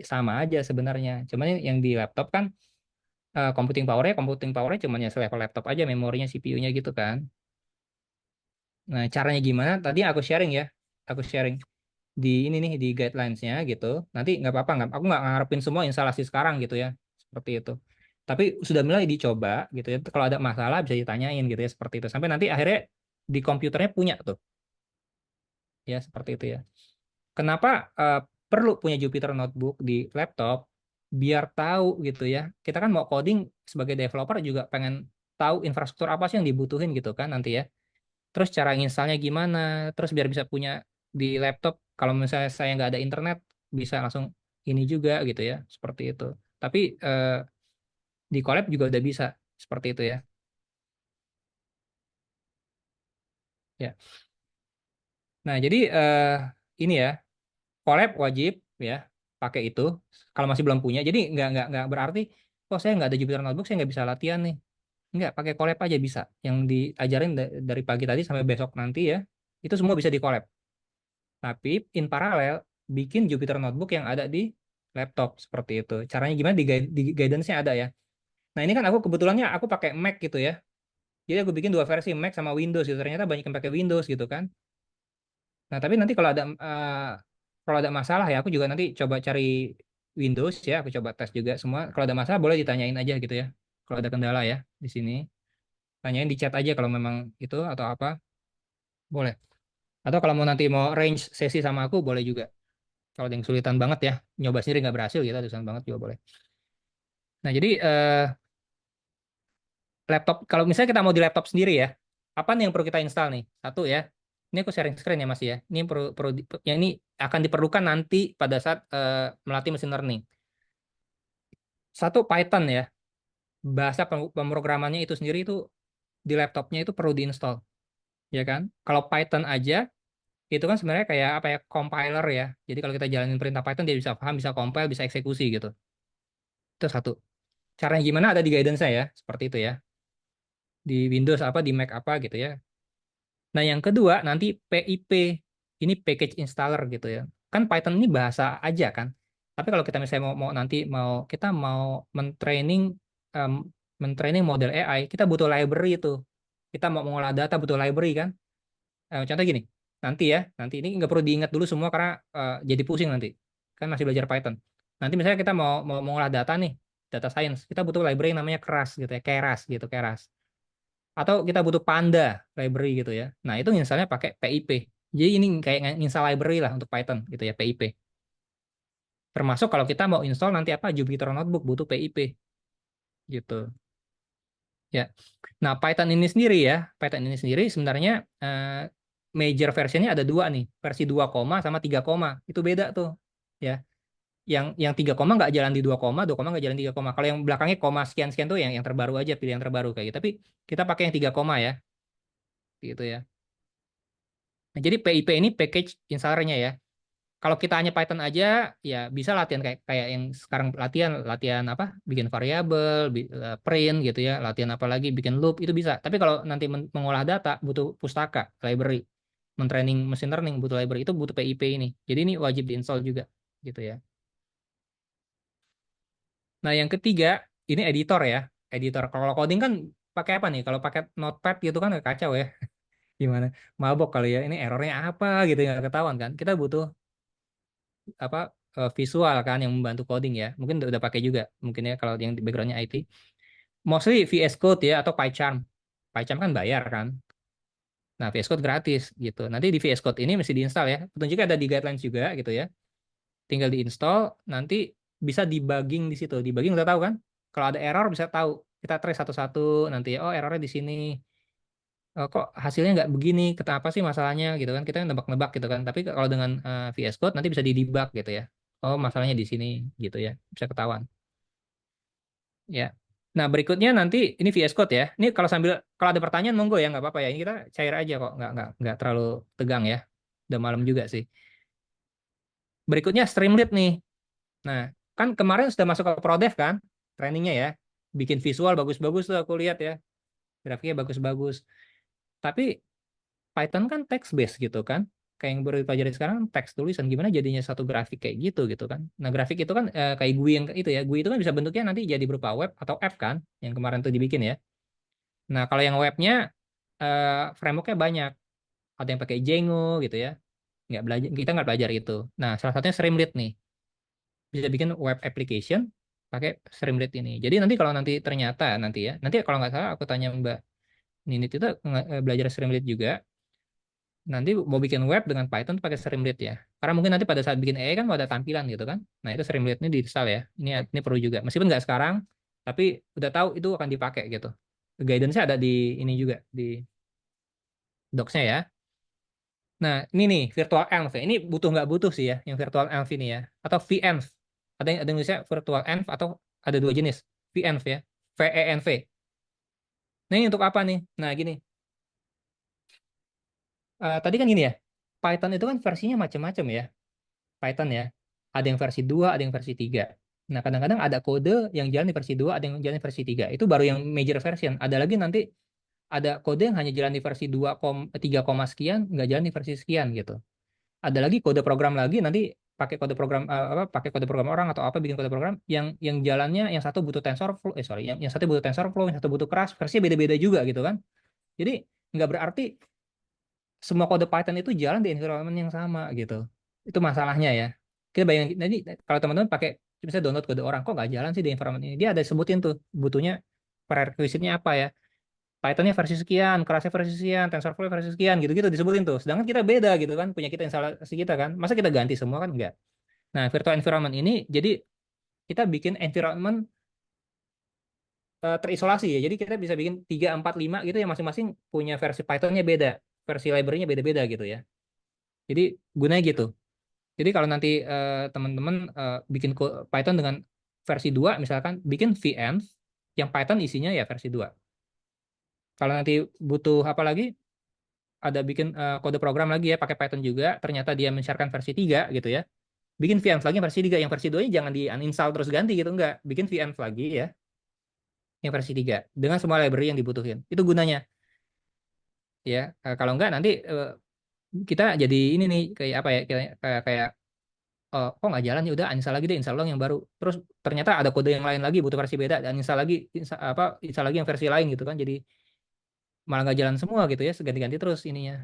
Sama aja sebenarnya. Cuman yang di laptop kan computing powernya cuma ya selevel laptop aja, memorinya CPU-nya gitu kan. Nah, caranya gimana? Tadi aku sharing ya. Aku sharing di ini nih di guidelines-nya gitu. Nanti nggak apa-apa, nggak, aku nggak ngarepin semua instalasi sekarang gitu ya, seperti itu. Tapi sudah mulai dicoba gitu ya. Kalau ada masalah bisa ditanyain gitu ya, seperti itu. Sampai nanti akhirnya di komputernya punya tuh, ya seperti itu ya. Kenapa perlu punya Jupyter Notebook di laptop? Biar tahu gitu ya. Kita kan mau coding sebagai developer juga pengen tahu infrastruktur apa sih yang dibutuhin gitu kan nanti ya. Terus cara nginstalnya gimana, terus biar bisa punya di laptop, kalau misalnya saya nggak ada internet, bisa langsung ini juga gitu ya, seperti itu. Tapi di Colab juga udah bisa, seperti itu ya. Ya. Nah, jadi ini ya, Colab wajib ya, pakai itu, kalau masih belum punya. Jadi nggak berarti, oh saya nggak ada Jupyter Notebook, saya nggak bisa latihan nih. Nggak, pakai Colab aja bisa. Yang diajarin dari pagi tadi sampai besok nanti ya, itu semua bisa di Colab. Tapi in paralel bikin Jupyter Notebook yang ada di laptop seperti itu. Caranya gimana di guidance-nya ada ya. Nah, ini kan aku kebetulannya aku pakai Mac gitu ya. Jadi aku bikin dua versi Mac sama Windows gitu. Ternyata banyak yang pakai Windows gitu kan. Nah, tapi nanti kalau ada masalah ya aku juga nanti coba cari Windows ya, aku coba tes juga semua. Kalau ada masalah boleh ditanyain aja gitu ya. Kalau ada kendala ya di sini, tanyain di chat aja kalau memang itu atau apa, boleh. Atau kalau mau nanti mau range sesi sama aku boleh juga. Kalau ada yang kesulitan banget ya, nyoba sendiri nggak berhasil gitu, kesulitan banget juga boleh. Nah, jadi laptop, kalau misalnya kita mau di laptop sendiri ya, apa nih yang perlu kita install nih? Satu ya, ini aku sharing screen ya Mas ya. Ini yang ini akan diperlukan nanti pada saat melatih mesin learning. Satu Python ya, bahasa pemrogramannya itu sendiri itu di laptopnya itu perlu diinstal, ya kan? Kalau Python aja itu kan sebenarnya kayak apa ya, compiler ya. Jadi kalau kita jalanin perintah Python dia bisa paham, bisa compile, bisa eksekusi gitu. Itu satu. Caranya gimana ada di guidance saya, seperti itu ya. Di Windows apa, di Mac apa gitu ya. Nah, yang kedua nanti PIP, ini package installer gitu ya. Kan Python ini bahasa aja kan. Tapi kalau kita misalnya mau nanti kita mau mentraining em, mentraining model AI, kita butuh library itu. Kita mau mengolah data butuh library kan. Contoh gini, nanti ini nggak perlu diingat dulu semua karena jadi pusing nanti. Kan masih belajar Python. Nanti misalnya kita mau mengolah data nih, data science, kita butuh library yang namanya Keras gitu ya, Keras gitu, Keras. Atau kita butuh Panda library gitu ya. Nah, itu misalnya pakai PIP. Jadi ini kayak install library lah untuk Python gitu ya, PIP. Termasuk kalau kita mau install nanti apa Jupyter Notebook butuh PIP gitu. Ya. Nah, Python ini sendiri sebenarnya major versionnya ada dua nih, versi 2 koma sama 3 koma. Itu beda tuh. Ya. Yang 3 koma nggak jalan di 2 koma nggak jalan 3 koma. Kalau yang belakangnya koma sekian-sekian tuh yang terbaru aja, pilih yang terbaru kayak gitu. Tapi kita pakai yang 3 koma ya, gitu ya. Nah, jadi PIP ini package installernya ya. Kalau kita hanya Python aja, ya bisa latihan kayak kayak yang sekarang latihan latihan apa? Bikin variabel, print gitu ya, latihan apa lagi, bikin loop itu bisa. Tapi kalau nanti mengolah data butuh pustaka, library, mentraining machine learning butuh library itu butuh PIP ini. Jadi ini wajib diinstal juga gitu ya. Nah, yang ketiga, ini editor ya. Editor. Kalau coding kan pakai apa nih? Kalau pakai Notepad gitu kan kacau ya. Gimana? Mabok kali ya. Ini errornya apa gitu nggak ketahuan kan? Kita butuh apa visual kan yang membantu coding ya. Mungkin udah pakai juga mungkin ya kalau yang di backgroundnya IT. Mostly VS Code ya atau PyCharm. PyCharm kan bayar kan. Nah, VS Code gratis gitu. Nanti di VS Code ini mesti diinstal ya. Petunjuknya ada di guidelines juga gitu ya. Tinggal diinstal, nanti bisa debugging di situ. Debugging udah tahu kan? Kalau ada error bisa tahu. kita trace satu-satu nanti, oh errornya di sini. Kok hasilnya nggak begini, kenapa sih masalahnya gitu kan? Kita nebak-nebak gitu kan. Tapi kalau dengan VS Code nanti bisa di-debug gitu ya. Oh masalahnya di sini gitu ya, bisa ketahuan. Ya. Nah berikutnya nanti ini VS Code ya. Ini kalau ada pertanyaan monggo ya nggak apa-apa ya. Ini kita cair aja kok, nggak terlalu tegang ya. Udah malam juga sih. Berikutnya Streamlit nih. Nah kan kemarin sudah masuk ke ProDev kan, trainingnya ya. Bikin visual bagus-bagus tuh aku lihat ya. Grafiknya bagus-bagus. Tapi Python kan text based gitu kan. Kayak yang baru dipelajari sekarang teks tulisan gimana jadinya satu grafik kayak gitu kan. Nah, grafik itu kan kayak GUI yang itu ya. GUI itu kan bisa bentuknya nanti jadi berupa web atau app kan yang kemarin tuh dibikin ya. Nah, kalau yang webnya frameworknya banyak. Ada yang pakai Django gitu ya. Nggak belajar kita nggak belajar itu. Nah, salah satunya Streamlit nih. Bisa bikin web application pakai Streamlit ini. Jadi nanti kalau nanti ternyata nanti ya, nanti kalau nggak salah aku tanya Mbak Ninit itu belajar Streamlit juga. Nanti mau bikin web dengan Python pakai Streamlit ya. Karena mungkin nanti pada saat bikin AI kan mau ada tampilan gitu kan. Nah itu Streamlit ini diinstal ya. Ini perlu juga. Meskipun nggak sekarang, tapi udah tahu itu akan dipakai gitu. Guidance-nya ada di ini juga di docs-nya ya. Nah ini nih virtual env ya. Ini butuh nggak butuh sih ya yang virtual env ini ya. Atau venv. Ada yang bisa virtual env atau ada dua jenis. venv ya. VENV. Nah ini untuk apa nih? Nah gini. Tadi kan gini ya. Python itu kan versinya macam-macam ya. Python ya. Ada yang versi 2, ada yang versi 3. Nah, kadang-kadang ada kode yang jalan di versi 2, ada yang jalan di versi 3. Itu baru yang major version. Ada lagi nanti ada kode yang hanya jalan di versi 3, sekian, nggak jalan di versi sekian gitu. Ada lagi kode program lagi nanti pakai kode program pakai kode program orang atau apa bikin kode program yang jalannya yang satu butuh TensorFlow, yang satu butuh TensorFlow, yang satu butuh Keras, versinya beda-beda juga gitu kan. Jadi nggak berarti semua kode Python itu jalan di environment yang sama gitu. Itu masalahnya ya. Kita bayangin, nanti kalau teman-teman pakai bisa download kode orang, kok nggak jalan sih di environment ini? Dia ada sebutin tuh, butuhnya prerequisite-nya apa ya. Python-nya versi sekian, kerasnya versi sekian, TensorFlow versi sekian, gitu-gitu disebutin tuh. Sedangkan kita beda gitu kan, punya kita instalasi kita kan. Masa kita ganti semua kan? Enggak. Nah, virtual environment ini, jadi kita bikin environment terisolasi ya. Jadi kita bisa bikin 3, 4, 5 gitu yang masing-masing punya versi Python-nya beda. Versi library-nya beda-beda gitu ya. Jadi gunanya gitu. Jadi kalau nanti teman-teman bikin Python dengan versi 2, misalkan bikin venv yang Python isinya ya versi 2. Kalau nanti butuh apa lagi, ada bikin kode program lagi ya pakai Python juga, ternyata dia men-sharekan versi 3 gitu ya. Bikin venv lagi yang versi 3, yang versi 2-nya jangan di uninstall terus ganti gitu enggak. Bikin venv lagi ya, yang versi 3 dengan semua library yang dibutuhin. Itu gunanya ya. Kalau enggak nanti kita jadi ini nih kayak apa ya, kayak kok nggak jalan ya udah uninstall lagi deh, install ulang yang baru. Terus ternyata ada kode yang lain lagi butuh versi beda dan install lagi install lagi yang versi lain gitu kan. Jadi malah nggak jalan semua gitu ya, ganti-ganti terus ininya.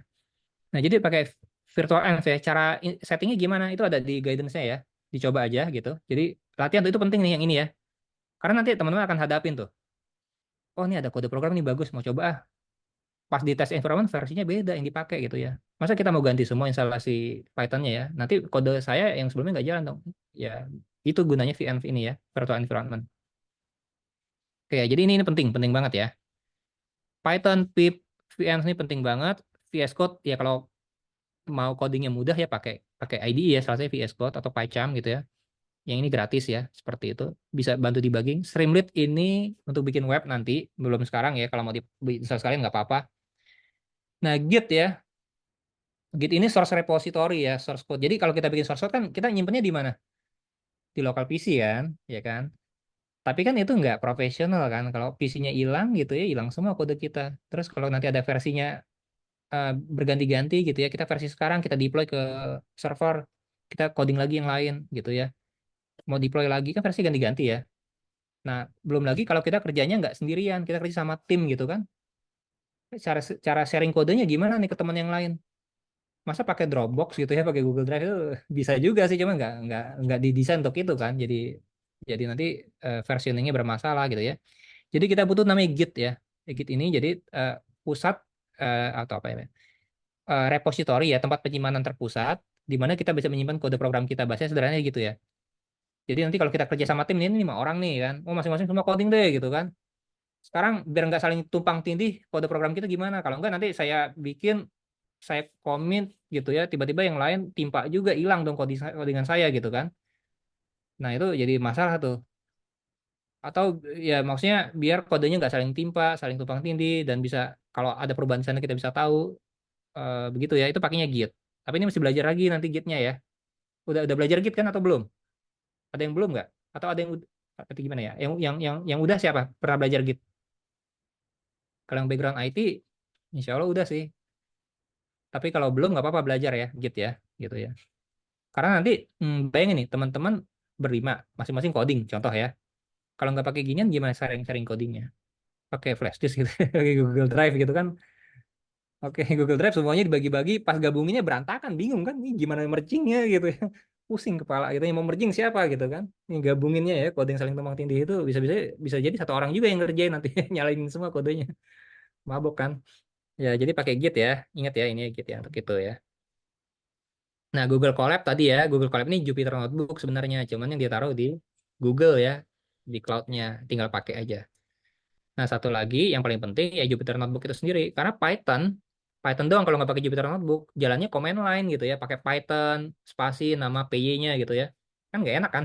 Nah, jadi pakai virtual env ya. Cara settingnya gimana? Itu ada di guidance-nya ya. Dicoba aja gitu. Jadi latihan tuh itu penting nih yang ini ya. Karena nanti teman-teman akan hadapin tuh. Oh, ini ada kode program nih bagus, mau coba ah. Pas di test environment versinya beda yang dipakai gitu ya. Masa kita mau ganti semua instalasi Python-nya ya? Nanti kode saya yang sebelumnya nggak jalan dong. Ya, itu gunanya VNV ini ya, virtual environment. Oke, jadi ini penting, penting banget ya. Python, pip, VNV ini penting banget. VS Code ya kalau mau codingnya mudah ya pakai pakai IDE ya, salah satunya VS Code atau PyCharm gitu ya. Yang ini gratis ya, seperti itu. Bisa bantu debugging. Streamlit ini untuk bikin web nanti, belum sekarang ya. Kalau mau di install sekalian nggak apa-apa. Nah, Git ya. Git ini source repository ya, source code. Jadi kalau kita bikin source code kan kita nyimpennya di mana? Di lokal PC kan, ya kan? Tapi kan itu nggak profesional kan. Kalau PC-nya hilang gitu ya, hilang semua kode kita. Terus kalau nanti ada versinya berganti-ganti gitu ya, kita versi sekarang kita deploy ke server, kita coding lagi yang lain gitu ya. Mau deploy lagi kan versi ganti-ganti ya. Nah, belum lagi kalau kita kerjanya nggak sendirian, kita kerja sama tim gitu kan. Cara cara sharing kodenya gimana nih ke teman yang lain? Masa pakai Dropbox gitu ya, pakai Google Drive itu bisa juga sih, cuma nggak didesain untuk itu kan. Jadi nanti versioningnya bermasalah gitu ya. Jadi kita butuh namanya Git ya. Git ini jadi pusat atau apa ya? Repository ya, tempat penyimpanan terpusat di mana kita bisa menyimpan kode program kita. Bahasanya sederhananya gitu ya. Jadi nanti kalau kita kerja sama tim ini 5 orang nih kan, oh masing-masing semua coding deh gitu kan. Sekarang biar nggak saling tumpang tindih kode program kita gimana? Kalau nggak nanti saya bikin, saya komit gitu ya, tiba-tiba yang lain timpa juga, hilang dong codingan saya gitu kan. Nah itu jadi masalah tuh. Atau ya maksudnya biar kodenya nggak saling timpa, saling tumpang tindih, dan bisa kalau ada perubahan di sana kita bisa tahu, begitu ya. Itu pakainya Git. Tapi ini mesti belajar lagi nanti Gitnya ya. Udah belajar Git kan atau belum? Ada yang belum nggak? Atau ada yang atau gimana ya? Yang udah siapa? Pernah belajar Git? Kalau yang background IT, insya Allah udah sih. Tapi kalau belum nggak apa-apa belajar ya Git ya, gitu ya. Karena nanti bayangin nih teman-teman berlima masing-masing coding contoh ya. Kalau nggak pakai ginian gimana sharing-sharing codingnya? Pakai flash disk gitu, pakai Google Drive gitu kan. Oke, Google Drive semuanya dibagi-bagi, pas gabunginnya berantakan, bingung kan? Ini gimana mergingnya gitu ya. Pusing kepala gitu, yang mau merging siapa gitu kan. Ini gabunginnya ya, kode yang saling tumpang tindih itu bisa-bisa bisa jadi satu orang juga yang ngerjain nanti nyalain semua kodenya. Mabok kan. Ya, jadi pakai Git ya. Ingat ya ini Git ya untuk itu ya. Nah, Google Colab tadi ya, Google Colab ini Jupyter Notebook sebenarnya, cuman yang ditaruh di Google ya, di cloud-nya, tinggal pakai aja. Nah, satu lagi yang paling penting ya Jupyter Notebook itu sendiri. Karena Python, Python doang kalau nggak pakai Jupyter Notebook, jalannya command line gitu ya, pakai Python, spasi, nama PY-nya gitu ya. Kan nggak enak kan?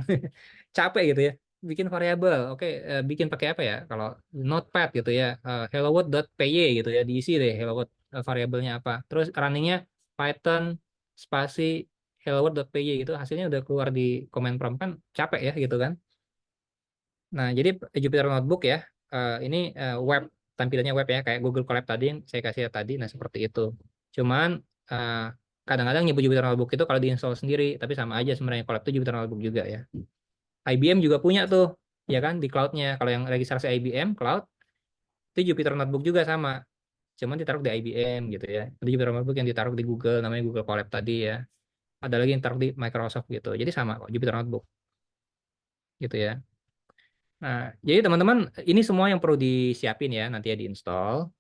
Capek gitu ya. Bikin variabel, oke, bikin pakai apa ya? Kalau Notepad gitu ya, helloworld.py gitu ya, diisi deh helloworld variabelnya apa. Terus runningnya Python, spasi, helloworld.py gitu, hasilnya udah keluar di command prompt kan capek ya gitu kan. Nah, jadi Jupyter Notebook ya, ini web, tampilannya web ya, kayak Google Colab tadi yang saya kasih tadi, nah seperti itu. Cuman eh, kadang-kadang nyebut Jupyter Notebook itu kalau diinstal sendiri, tapi sama aja sebenarnya Colab itu Jupyter Notebook juga ya. IBM juga punya tuh, ya kan, di cloud-nya. Kalau yang registrasi IBM Cloud, itu Jupyter Notebook juga sama, cuman ditaruh di IBM gitu ya. Ada Jupyter Notebook yang ditaruh di Google, namanya Google Colab tadi ya. Ada lagi yang ditaruh di Microsoft gitu. Jadi sama kok, Jupyter Notebook gitu ya. Nah, jadi teman-teman, ini semua yang perlu disiapin ya, nanti ya diinstal.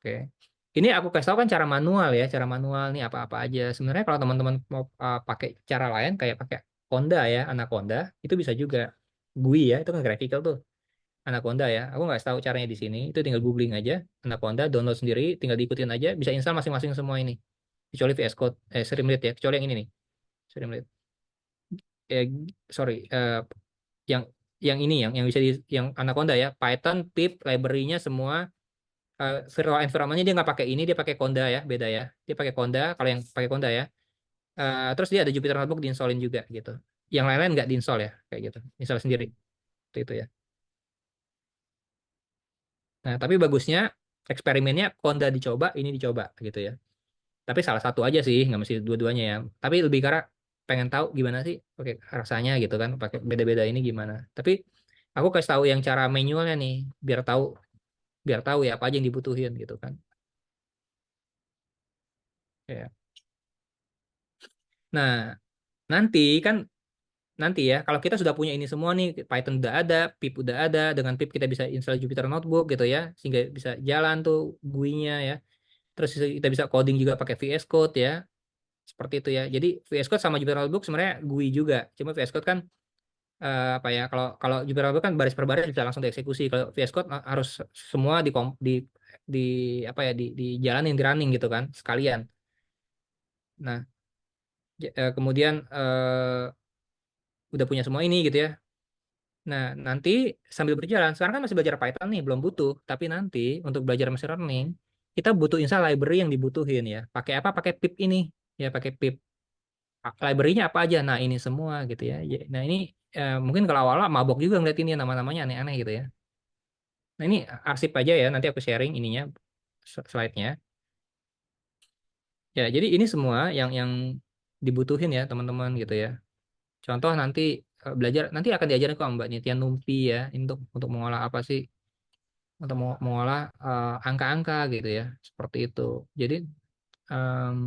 Oke. Ini aku kasih tahu kan cara manual ya, cara manual nih apa-apa aja. Sebenarnya kalau teman-teman mau pakai cara lain kayak pakai Conda ya, Anaconda, itu bisa juga. GUI ya, itu kan graphical tuh. Anaconda ya. Aku nggak tahu caranya di sini. Itu tinggal googling aja. Anaconda, download sendiri, tinggal diikutin aja. Bisa install masing-masing semua ini. Kecuali VS Code, Streamlit ya. Kecuali yang ini nih. Streamlit. Eh, sorry, yang ini yang bisa yang Anaconda ya. Python, pip, library-nya semua, virtual environment-nya dia nggak pakai ini, dia pakai Conda ya, beda ya. Dia pakai Conda, kalau yang pakai Conda ya. Terus dia ada Jupyter Notebook diinstallin juga gitu. Yang lain-lain nggak diinstall ya, kayak gitu. Install sendiri. Itu ya. Nah, tapi bagusnya eksperimennya Conda dicoba, ini dicoba gitu ya. Tapi salah satu aja sih, nggak mesti dua-duanya ya. Tapi lebih karena pengen tahu gimana sih pakai rasanya gitu kan, pakai beda-beda ini gimana. Tapi aku kasih tahu yang cara manualnya nih, biar tahu ya apa aja yang dibutuhin gitu kan. Ya. Nah, nanti kan nanti ya kalau kita sudah punya ini semua nih, Python udah ada, pip udah ada, dengan pip kita bisa install Jupyter Notebook gitu ya, sehingga bisa jalan tuh GUI-nya ya. Terus kita bisa coding juga pakai VS Code ya. Seperti itu ya. Jadi VS Code sama Jupyter Notebook sebenarnya GUI juga. Cuma VS Code kan apa ya? Kalau kalau Jupyter Notebook kan baris per baris bisa langsung dieksekusi. Kalau VS Code harus semua di apa ya dijalanin di running gitu kan sekalian. Nah, kemudian udah punya semua ini gitu ya. Nah, nanti sambil berjalan, sekarang kan masih belajar Python nih, belum butuh. Tapi nanti untuk belajar machine learning, kita butuh install library yang dibutuhin ya. Pakai apa? Pakai pip ini. Ya, pakai pip. Library-nya apa aja? Nah, ini semua gitu ya. Nah, ini mungkin kalau awal-awal mabok juga ngeliat ini nama-namanya aneh-aneh gitu ya. Nah, ini arsip aja ya. Nanti aku sharing ininya, slide-nya. Ya, jadi ini semua yang dibutuhin ya, teman-teman gitu ya. Contoh nanti belajar, nanti akan diajarin kok Mbak Nitya Numpi ya, untuk mengolah apa sih? Untuk mengolah angka-angka gitu ya. Seperti itu. Jadi, em,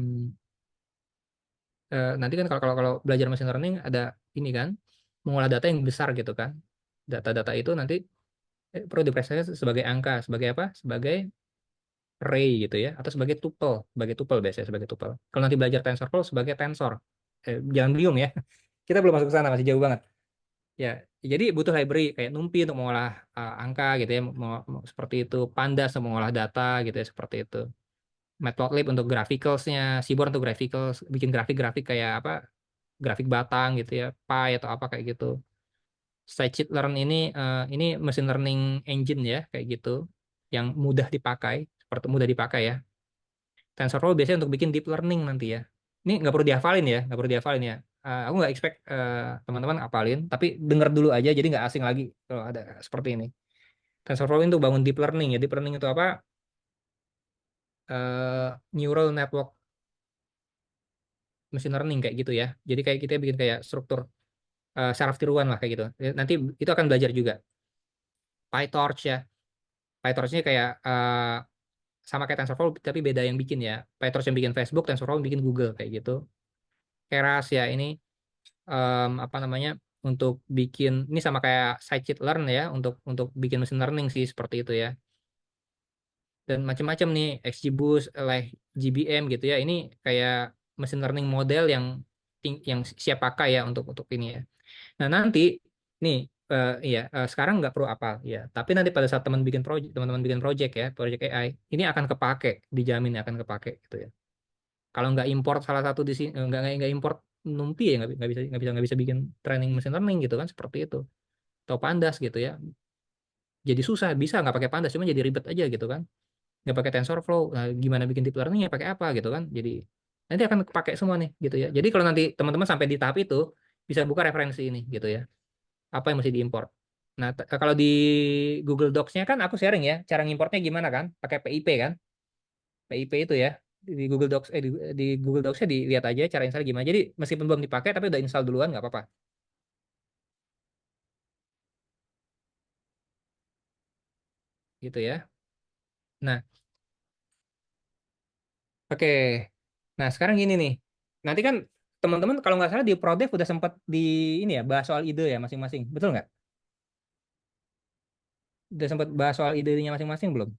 nanti kan kalau belajar machine learning ada ini kan, mengolah data yang besar gitu kan. Data-data itu nanti perlu dipresentasikan sebagai angka, sebagai apa? Sebagai array gitu ya, atau sebagai tuple biasanya sebagai tuple. Kalau nanti belajar TensorFlow sebagai tensor, jangan bingung ya. Kita belum masuk ke sana, masih jauh banget. Ya, jadi butuh library kayak NumPy untuk mengolah angka gitu ya, seperti itu. Pandas untuk mengolah data gitu ya, seperti itu. Matplotlib untuk graphicsnya, Seaborn untuk graphics, bikin grafik-grafik kayak apa, grafik batang gitu ya, Py atau apa kayak gitu. Scikit-learn ini machine learning engine ya, kayak gitu, yang mudah dipakai, seperti mudah dipakai ya. TensorFlow biasanya untuk bikin deep learning nanti ya. Ini nggak perlu dihafalin ya, nggak perlu dihafalin ya. Aku nggak expect teman-teman hafalin, tapi denger dulu aja, jadi nggak asing lagi kalau ada seperti ini. TensorFlow itu bangun deep learning ya. Deep learning itu apa? Neural network machine learning kayak gitu ya. Jadi kayak kita bikin kayak struktur saraf tiruan lah kayak gitu. Nanti itu akan belajar juga. PyTorch ya. PyTorch-nya kayak sama kayak TensorFlow tapi beda yang bikin ya. PyTorch yang bikin Facebook, TensorFlow yang bikin Google kayak gitu. Keras ya ini apa namanya untuk bikin ini sama kayak scikit-learn ya untuk bikin machine learning sih seperti itu ya. Dan macam-macam nih XGBoost, GBM gitu ya. Ini kayak machine learning model yang siap pakai ya untuk ini ya. Nah, nanti nih iya sekarang nggak perlu apal ya. Tapi nanti pada saat teman-teman bikin project ya, project AI, ini akan kepake, dijamin akan kepake gitu ya. Kalau nggak import salah satu di sini nggak import NumPy ya nggak bisa bikin training machine learning gitu kan seperti itu. Atau Pandas gitu ya. Jadi susah bisa nggak pakai Pandas cuma jadi ribet aja gitu kan. Nggak pakai TensorFlow. Nah, gimana bikin deep learning ya pakai apa gitu kan. Jadi nanti akan kepake semua nih gitu ya. Jadi kalau nanti teman-teman sampai di tahap itu bisa buka referensi ini gitu ya. Apa yang mesti diimport. Nah, kalau di Google Docs-nya kan aku sharing ya, cara ngimportnya gimana kan? Pakai PIP kan? PIP itu ya. Di Google Docs di Google Docs-nya dilihat aja cara install gimana. Jadi meskipun belum dipakai tapi udah install duluan nggak apa-apa gitu ya. Nah, oke. Nah, sekarang gini nih. Nanti kan teman-teman kalau nggak salah di Prodev udah sempat di ini ya bahas soal ide ya masing-masing. Betul nggak? Udah sempat bahas soal idenya masing-masing belum?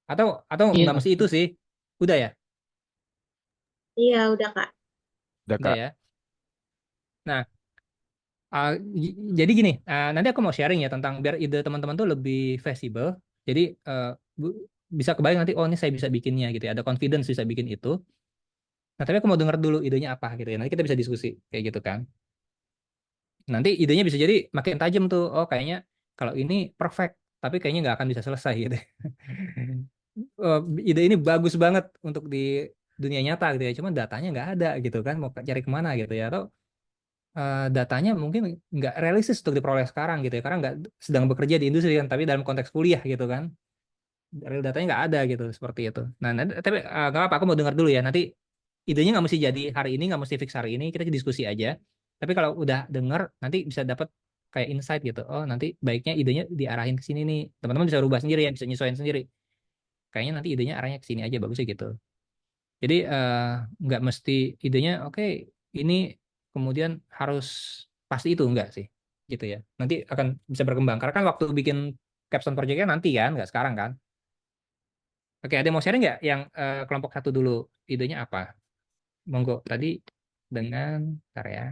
Atau nggak Iya, mesti itu sih? Udah ya? Iya, udah Kak. udah Udah Kak. ya. Nah, jadi gini, nanti aku mau sharing ya tentang biar ide teman-teman tuh lebih visible. Jadi bu- bisa kebayang nanti, oh ini saya bisa bikinnya gitu ya. Ada confidence bisa bikin itu. Nah, tapi aku mau dengar dulu idenya apa gitu ya. Nanti kita bisa diskusi kayak gitu kan. Nanti idenya bisa jadi makin tajam tuh. Oh kayaknya kalau ini perfect, tapi kayaknya nggak akan bisa selesai gitu. Oh, ide ini bagus banget untuk di dunia nyata gitu ya. Cuman datanya nggak ada gitu kan. Mau cari kemana gitu ya. Atau datanya mungkin nggak realistis untuk diperoleh sekarang gitu ya karena nggak sedang bekerja di industri kan tapi dalam konteks kuliah gitu kan real datanya nggak ada gitu seperti itu. Nah tapi nggak apa aku mau dengar dulu ya nanti idenya nggak mesti jadi hari ini nggak mesti fix hari ini kita diskusi aja tapi kalau udah dengar nanti bisa dapat kayak insight gitu oh nanti baiknya idenya diarahin ke sini nih teman-teman bisa rubah sendiri ya bisa nyesuaiin sendiri kayaknya nanti idenya arahnya ke sini aja bagusnya gitu. Jadi nggak mesti idenya oke ini kemudian harus pasti itu enggak sih gitu ya. Nanti akan bisa berkembang karena kan waktu bikin capstone projectnya nanti kan nggak sekarang kan. Oke ada yang mau sharing nggak yang kelompok satu dulu idenya apa? Monggo tadi dengan ntar ya.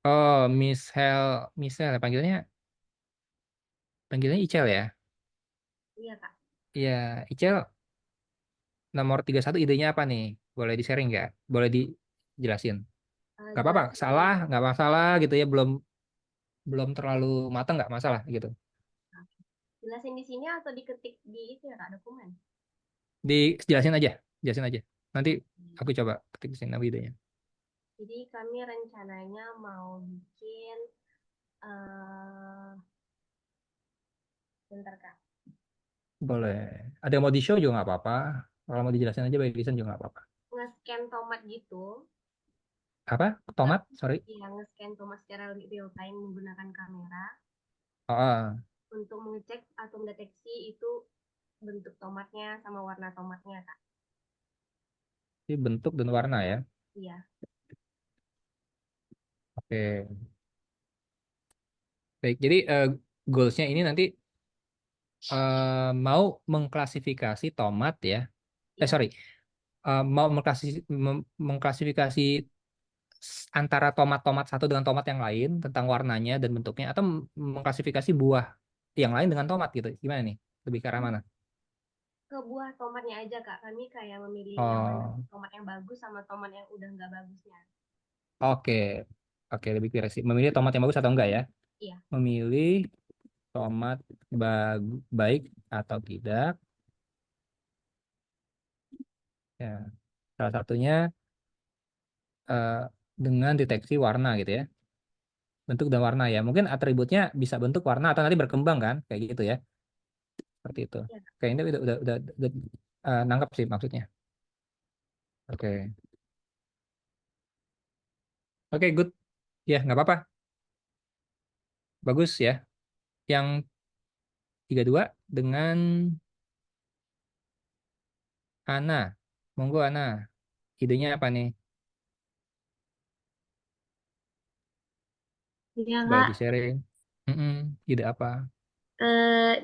Oh Michelle panggilnya Icel ya. Iya Kak. Iya Icel nomor 31 idenya apa nih? Boleh di sharing nggak? Boleh dijelasin? Gak apa-apa, Jelasin salah, dulu. nggak masalah gitu ya, belum belum terlalu matang nggak masalah gitu. Jelasin di sini atau diketik di itu ya Kak, dokumen? Dijelasin aja, jelasin aja. Nanti Oke. aku coba ketik di sini nama idenya. Jadi kami rencananya mau bikin eh bentar Kak. Boleh. Ada yang mau di show juga nggak apa-apa. Kalau mau dijelasin aja by design juga nggak apa-apa. Nge-scan tomat gitu. Apa? Nggak, Tomat? Sorry. ya nge-scan tomat secara real time menggunakan kamera Oh, untuk mengecek atau mendeteksi itu bentuk tomatnya sama warna tomatnya Kak. ini bentuk dan warna ya. Iya. Oke. Baik. Jadi goalsnya ini nanti mau mengklasifikasi tomat ya. Iya. Sorry. Mau mengklasifikasi antara tomat-tomat satu dengan tomat yang lain tentang warnanya dan bentuknya, atau mengklasifikasi buah yang lain dengan tomat gitu. Gimana nih? Lebih ke arah mana? Ke buah tomatnya aja Kak. Kami kayak memilih yang mana Oh, tomat yang bagus sama tomat yang udah nggak bagusnya. oke. Oke, lebih clear sih. Memilih tomat yang bagus atau enggak ya? Iya. Memilih tomat baik atau tidak. Ya, salah satunya eh, dengan deteksi warna gitu ya. Bentuk dan warna ya. Mungkin atributnya bisa bentuk, warna, atau nanti berkembang kan, kayak gitu ya. Seperti itu. Iya. Kayaknya udah nangkap sih maksudnya. Oke. Oke, good. Ya, nggak apa-apa. Bagus ya. Yang 32 dengan Ana. Monggo Ana. Idenya apa nih? Iya Boleh Kak. di-sharing. Ide apa?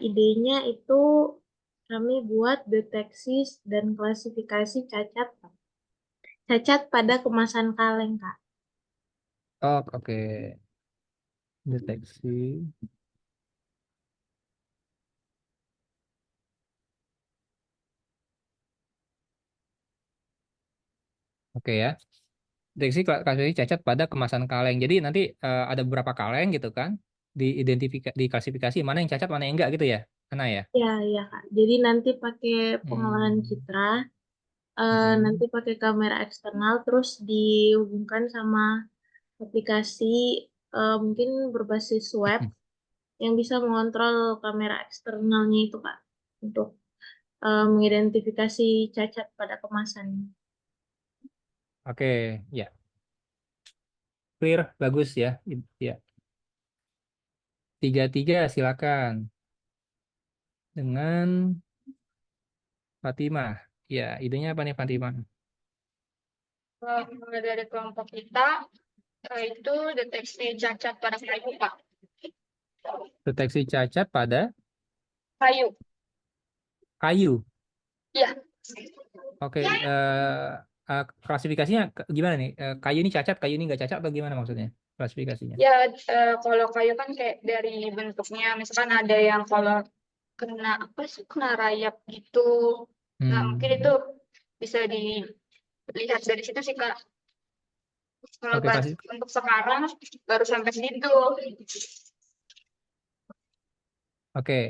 Idenya itu kami buat deteksi dan klasifikasi cacat cacat pada kemasan kaleng Kak. Oh, oke. Deteksi. Oke ya. Deteksi kasus cacat pada kemasan kaleng. Jadi nanti ada beberapa kaleng gitu kan, diklasifikasi mana yang cacat, mana yang enggak gitu ya, Ana ya. Ya, ya Kak. Jadi nanti pakai pengolahan Hmm. citra, nanti Mm-mm. pakai kamera eksternal, terus dihubungkan sama aplikasi mungkin berbasis web yang bisa mengontrol kamera eksternalnya itu Kak, untuk mengidentifikasi cacat pada kemasan. Oke, ya, clear, bagus ya. Ya, 33 silakan dengan Fatimah. Ya, idenya apa nih Fatimah? Dari kelompok kita itu deteksi cacat pada kayu, Pak. Deteksi cacat pada Kayu. kayu. Iya. Oke, klasifikasinya gimana nih? Kayu ini cacat, kayu ini nggak cacat, atau gimana maksudnya? Klasifikasinya. Ya, kalau kayu kan kayak dari bentuknya, misalkan ada yang kalau kena apa sih, kena rayap gitu. Nah, mungkin itu Hmm. bisa dilihat dari situ sih, Kak. Kalau Oke, untuk sekarang baru sampai situ. oke.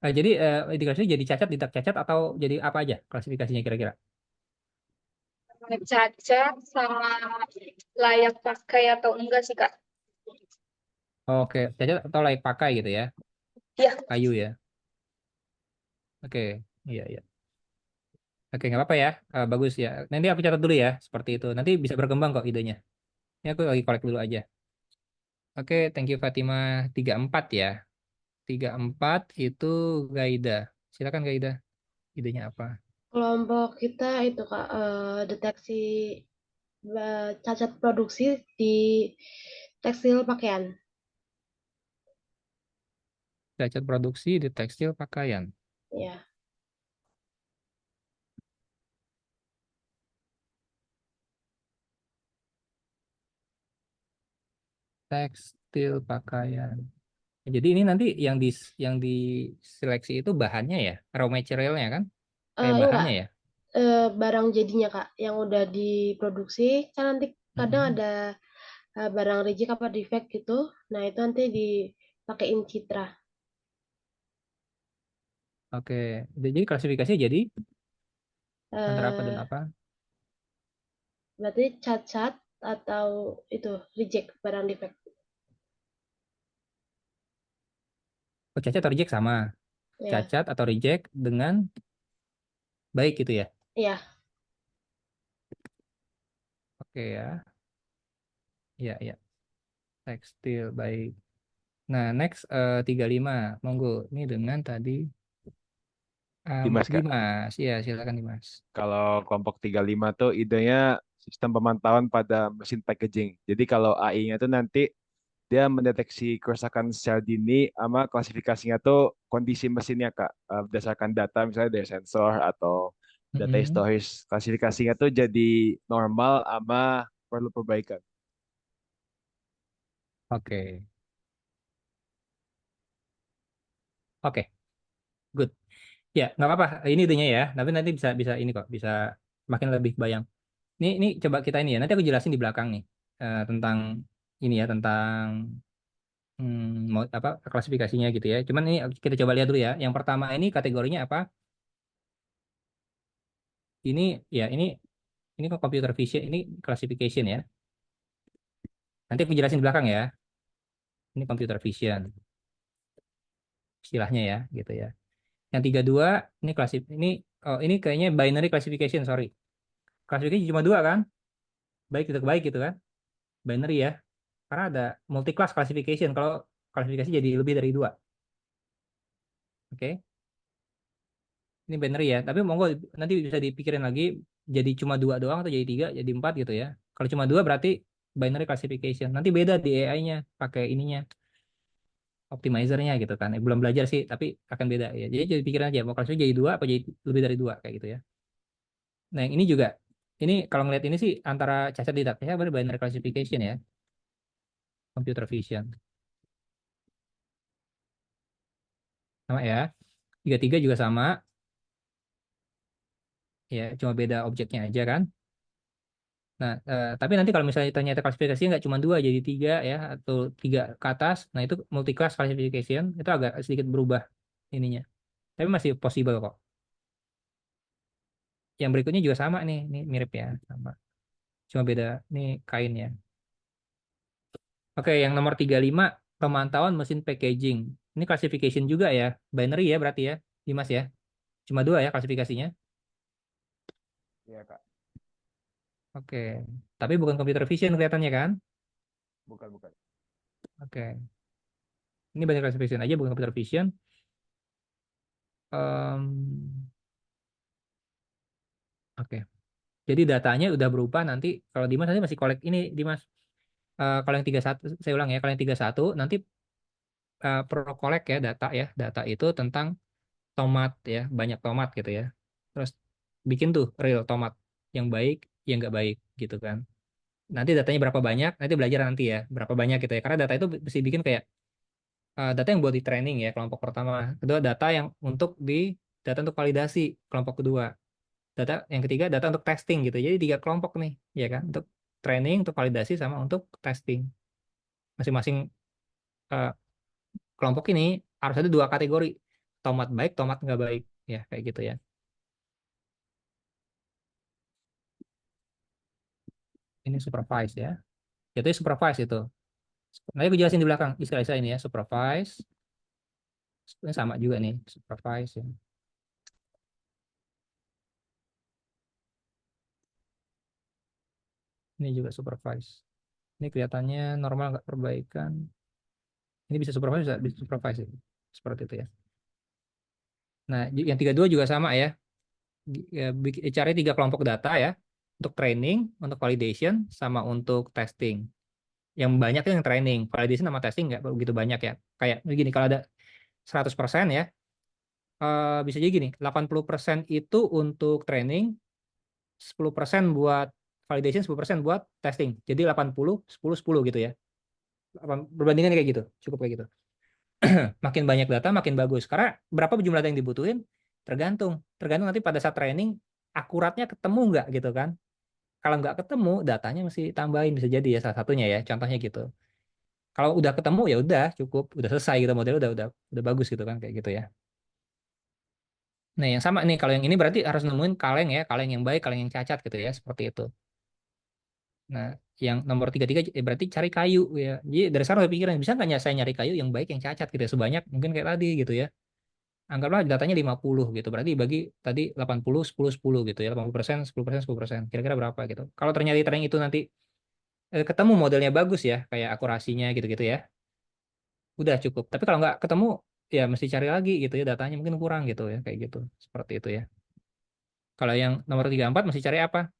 Jadi indikasinya jadi cacat, tidak cacat, atau jadi apa aja klasifikasinya kira-kira? Cacat sama layak pakai atau enggak sih, Kak? Oke, cacat atau layak pakai gitu ya, Iya. kayu ya. Oke, iya iya. Oke, nggak apa-apa ya. Bagus ya. Nanti aku catat dulu ya, seperti itu. Nanti bisa berkembang kok idenya. Ini aku lagi kolek dulu aja. Oke, thank you Fatimah. 34 ya. 34 itu Gaida. Silakan Gaida. Idenya apa? Kelompok kita itu Kak, deteksi cacat produksi di tekstil pakaian. Cacat produksi di tekstil pakaian. Ya, Tekstil pakaian. Jadi ini nanti yang diseleksi itu bahannya ya, raw materialnya kan, kayak enggak, bahannya ya. barang jadinya Kak, yang udah diproduksi kan nanti kadang Mm-mm. ada barang reject apa defect gitu. Nah itu nanti dipakein citra. Oke, jadi klasifikasinya jadi antara apa dan Eh, apa? Berarti cacat atau itu reject barang defect. Oh, cacat atau reject sama. Ya, Cacat atau reject dengan baik gitu ya. ya. Oke ya, iya iya. Tekstil baik. Nah, next 35. Monggo. Ini dengan tadi Dimas, Kak. Dimas. Iya, silakan Dimas. Kalau kelompok 35 tuh idenya sistem pemantauan pada mesin packaging. Jadi kalau AI-nya tuh nanti dia mendeteksi kerusakan secara dini sama klasifikasinya tuh kondisi mesinnya, Kak. Berdasarkan data misalnya dari sensor atau data Mm-mm. historis. Klasifikasinya tuh jadi normal sama perlu perbaikan. Oke. Oke, good. Ya, nggak apa-apa. Ini idenya ya. Tapi nanti bisa bisa ini kok, bisa makin lebih bayang. Ini coba kita ini ya. Nanti aku jelasin di belakang nih tentang ini ya, tentang mau apa klasifikasinya gitu ya. Cuman ini kita coba lihat dulu ya. Yang pertama ini kategorinya apa? Ini ya ini kok computer vision, ini classification ya. Nanti aku jelasin di belakang ya. Ini computer vision istilahnya ya, gitu ya. Yang 32 ini ini oh ini kayaknya binary classification, sorry. Klasifikasi cuma dua kan? Baik gitu kan? Binary ya. Karena ada multi class classification. Kalau klasifikasi jadi lebih dari dua. Oke. Ini binary ya. Tapi monggo nanti bisa dipikirin lagi jadi cuma dua doang atau jadi tiga, jadi empat gitu ya. Kalau cuma dua berarti binary classification. Nanti beda di AI-nya pakai ininya, optimizernya gitu kan. Belum belajar sih, tapi akan beda ya. Jadi pikirin aja mau klasifikasi jadi dua apa jadi lebih dari dua kayak gitu ya. Nah, yang ini juga ini kalau ngeliat ini sih antara cacat tidak cacat berarti binary classification ya, computer vision. Sama ya. Tiga tiga juga sama ya, cuma beda objeknya aja kan. Nah, tapi nanti kalau misalnya ternyata klasifikasinya nggak cuma dua jadi tiga ya atau tiga ke atas, nah itu multi class classification itu agak sedikit berubah ininya. Tapi masih possible kok. Yang berikutnya juga sama nih, ini mirip ya, sama. Cuma beda nih kainnya. Oke, yang nomor 35 pemantauan mesin packaging. Ini classification juga ya, binary ya berarti ya, Dimas ya. Cuma dua ya klasifikasinya. Iya, Kak. Oke, tapi bukan computer vision kelihatannya kan? Bukan, bukan. Oke, ini banyak classification aja bukan computer vision. Oke, jadi datanya udah berubah nanti. Kalau Dimas nanti masih kolek ini Dimas. Kalau yang 31, saya ulang ya. Kalau yang 31 nanti pro collect ya data ya. Data itu tentang tomat ya, banyak tomat gitu ya. Terus bikin tuh real tomat yang baik, yang nggak baik gitu kan. Nanti datanya berapa banyak, nanti belajar nanti ya berapa banyak gitu ya. Karena data itu mesti bikin kayak data yang buat di training ya kelompok pertama. Kedua data yang untuk di data untuk validasi kelompok kedua. Data yang ketiga data untuk testing gitu. Jadi tiga kelompok nih, ya kan? Untuk training, untuk validasi sama untuk testing. Masing-masing eh, kelompok ini harus ada dua kategori. Tomat baik, tomat nggak baik. Ya, kayak gitu ya. Ini supervise ya. Itu supervise itu. Nanti aku jelasin di belakang istilah-istilah ini ya. Supervise. Ini sama juga nih. Supervise ya. Ini juga supervise. Ini kelihatannya normal nggak perbaikan. Ini bisa supervise, bisa supervise ya. Seperti itu ya. Nah, yang 32 juga sama ya. Cari tiga kelompok data ya. Untuk training, untuk validation, sama untuk testing. Yang banyak itu yang training. Validation sama testing nggak begitu banyak ya. Kayak begini, kalau ada 100% ya, bisa jadi gini, 80% itu untuk training, 10% buat validation, 10% buat testing. Jadi 80, 10, 10 gitu ya. Perbandingan kayak gitu, cukup kayak gitu. Makin banyak data makin bagus. Karena berapa jumlah data yang dibutuhin tergantung. Tergantung nanti pada saat training akuratnya ketemu nggak gitu kan. Kalau nggak ketemu datanya mesti tambahin bisa jadi ya salah satunya ya. Contohnya gitu. Kalau udah ketemu ya udah cukup, udah selesai gitu model udah bagus gitu kan kayak gitu ya. Nah, yang sama nih kalau yang ini berarti harus nemuin kaleng ya, kaleng yang baik, kaleng yang cacat gitu ya, seperti itu. Nah, yang nomor 33 berarti cari kayu ya. Jadi dari sekarang udah pikiran bisa nggak saya nyari kayu yang baik yang cacat gitu ya, sebanyak mungkin kayak tadi gitu ya. Anggaplah datanya 50 gitu. Berarti bagi tadi 80 10 10 gitu ya. 80%, 10%, 10%. Kira-kira berapa gitu. Kalau ternyata di training itu nanti ketemu modelnya bagus ya, kayak akurasinya gitu-gitu ya. Udah cukup. Tapi kalau nggak ketemu ya mesti cari lagi gitu ya, datanya mungkin kurang gitu ya, kayak gitu. Seperti itu ya. Kalau yang nomor 34 mesti cari apa?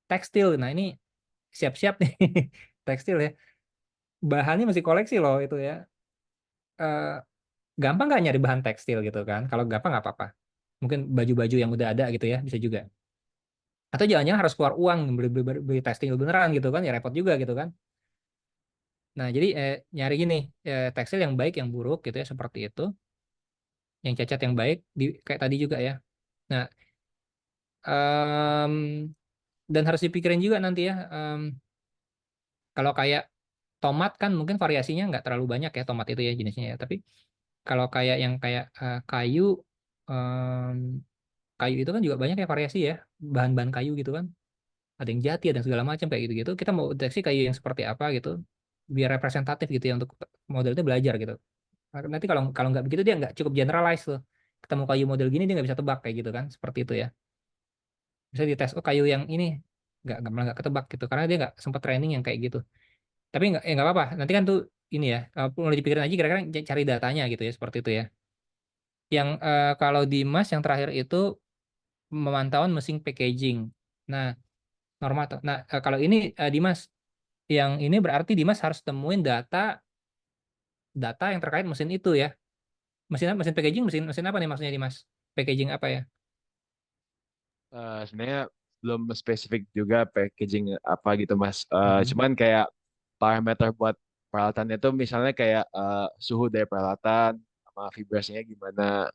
Tekstil. Nah, ini siap-siap nih. Tekstil ya. Bahannya mesti koleksi loh itu ya. Eh, gampang nggak nyari bahan tekstil gitu kan? Kalau gampang nggak apa-apa. Mungkin baju-baju yang udah ada gitu ya, bisa juga. Atau jangan-jangan harus keluar uang beli testing beneran gitu kan ya repot juga gitu kan. Nah, jadi nyari gini, tekstil yang baik, yang buruk gitu ya, seperti itu, yang cacat, yang baik, kayak tadi juga ya. Nah, em, dan harus dipikirin juga nanti ya, kalau kayak tomat kan mungkin variasinya nggak terlalu banyak ya tomat itu ya jenisnya ya. Tapi kalau kayak yang kayak kayu, em, kayu itu kan juga banyak ya variasi ya, bahan-bahan kayu gitu kan. Ada yang jati, ada yang segala macam kayak gitu-gitu. Kita mau deteksi kayu yang seperti apa gitu, biar representatif gitu ya untuk model itu belajar gitu. Nanti kalau kalau nggak begitu dia nggak cukup generalize tuh. Ketemu kayu model gini dia nggak bisa tebak kayak gitu kan, seperti itu ya. Bisa dites, oh kayu yang ini malah nggak ketebak gitu, karena dia nggak sempat training yang kayak gitu. Tapi nggak apa-apa. Nanti kan tuh ini ya, mulai dipikirin aja kira-kira cari datanya gitu ya, seperti itu ya. Yang kalau di Mas yang terakhir itu pemantauan mesin packaging. Nah, normal tuh. Nah, kalau ini Dimas, yang ini berarti Dimas harus temuin data yang terkait mesin itu ya. Mesin packaging, mesin mesin apa nih maksudnya Dimas? Packaging apa ya? Sebenarnya belum spesifik juga packaging apa gitu Mas. Hmm. Cuman kayak parameter buat peralatannya tuh misalnya kayak suhu dari peralatan sama vibrasinya gimana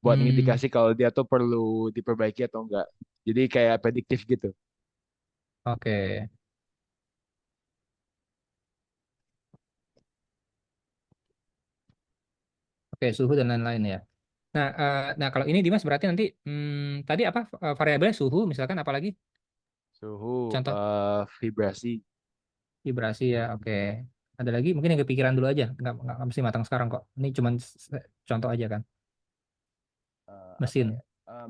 buat Hmm, indikasi kalau dia tuh perlu diperbaiki atau enggak. Jadi kayak prediktif gitu. oke. Oke, suhu dan lain-lain ya. Nah, kalau ini Dimas berarti nanti tadi apa variabelnya suhu misalkan apalagi Suhu, contoh vibrasi, vibrasi ya. Oke. Ada lagi mungkin yang kepikiran dulu aja. Nggak mesti matang sekarang kok. Ini cuman contoh aja kan. apa ya? Mesin.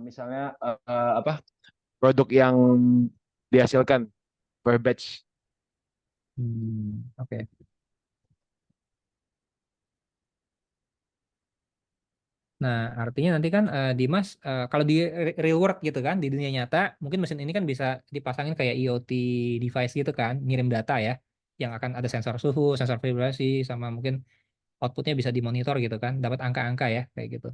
Misalnya apa produk yang dihasilkan per batch. Oke. Nah, artinya nanti kan Dimas, kalau di real world gitu kan, di dunia nyata, mungkin mesin ini kan bisa dipasangin kayak IoT device gitu kan, ngirim data ya, yang akan ada sensor suhu, sensor vibrasi, sama mungkin outputnya bisa dimonitor gitu kan, dapat angka-angka ya, kayak gitu.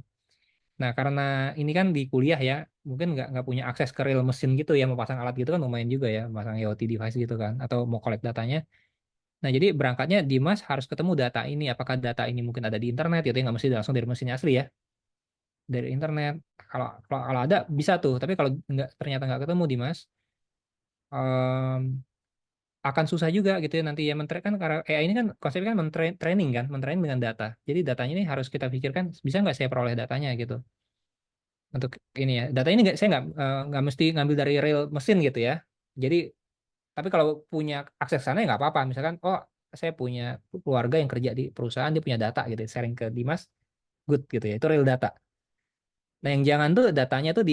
Nah, karena ini kan di kuliah ya, mungkin nggak punya akses ke real mesin gitu ya, mau pasang alat gitu kan lumayan juga ya, pasang IoT device gitu kan, atau mau collect datanya. Nah, jadi berangkatnya Dimas harus ketemu data ini, apakah data ini mungkin ada di internet gitu ya, nggak mesti langsung dari mesin asli ya, dari internet. Kalau ada bisa tuh, tapi kalau ternyata nggak ketemu Dimas, em, akan susah juga gitu ya nanti ya kan karena AI ini kan konsepnya kan training kan, mentraining dengan data. Jadi datanya ini harus kita pikirkan bisa nggak saya peroleh datanya gitu. Untuk ini ya, data ini nggak mesti ngambil dari real mesin gitu ya. Jadi tapi kalau punya akses sana ya nggak apa-apa. Misalkan oh saya punya keluarga yang kerja di perusahaan dia punya data gitu, sharing ke Dimas, good gitu ya. Itu real data. Nah, yang jangan tuh datanya tuh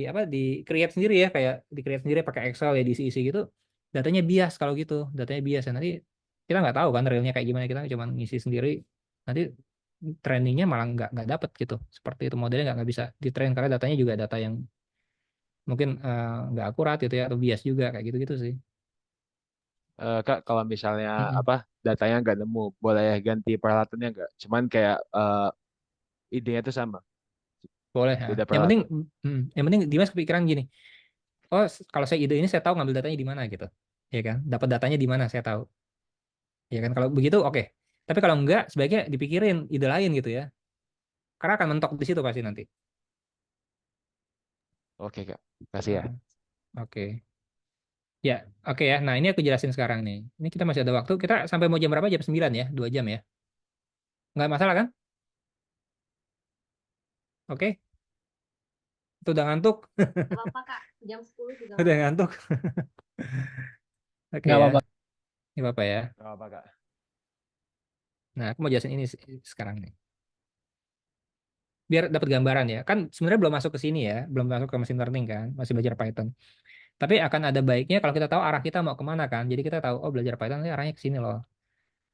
apa di create sendiri ya, kayak di create sendiri pakai Excel ya diisi-isi gitu. Datanya bias kalau gitu, datanya bias ya. Nanti kita nggak tahu kan realnya kayak gimana, kita cuma ngisi sendiri. Nanti trainingnya malah nggak dapet gitu. Seperti itu modelnya nggak bisa ditrain karena datanya juga data yang mungkin nggak akurat gitu ya atau bias juga kayak gitu-gitu sih. Kak, kalau misalnya Mm-mm. apa datanya nggak nemu, boleh ganti peralatannya nggak? Cuman kayak idenya itu sama, Boleh. Ya. beda Yang penting peralatan. yang penting Dimas kepikiran gini. Oh, kalau saya ide ini saya tahu ngambil datanya di mana gitu. Ya kan? Dapat datanya di mana saya tahu. Ya kan kalau begitu oke. Tapi kalau enggak sebaiknya dipikirin ide lain gitu ya. Karena akan mentok di situ pasti nanti. Oke Kak, kasih ya. Nah, oke. Ya, oke ya. Nah, ini aku jelasin sekarang nih. Ini kita masih ada waktu. Kita sampai mau jam berapa? Jam 9 ya? 2 jam ya? Nggak masalah kan? Oke. Itu udah ngantuk. Gak apa-apa Kak, jam 10 juga nggak Udah apa-apa. ngantuk. Oke Nggak ya. apa-apa. Ini apa ya? Gak apa Kak. Nah, aku mau jelasin ini sekarang nih. Biar dapat gambaran ya. Kan sebenarnya belum masuk ke sini ya. Belum masuk ke machine learning kan. Masih belajar Python. Tapi akan ada baiknya kalau kita tahu arah kita mau kemana kan. Jadi kita tahu, oh belajar Python ini arahnya ke sini loh.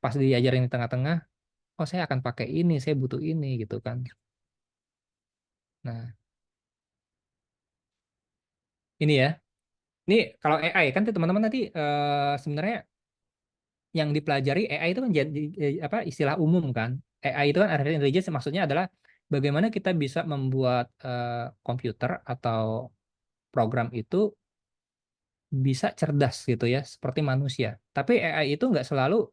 Pas diajarin di tengah-tengah, oh saya akan pakai ini, saya butuh ini gitu kan. Nah, ini ya. Ini kalau AI kan tuh teman-teman nanti sebenarnya yang dipelajari AI itu kan jadi apa istilah umum kan. AI itu kan artificial intelligence maksudnya adalah bagaimana kita bisa membuat komputer atau program itu bisa cerdas gitu ya seperti manusia. Tapi AI itu nggak selalu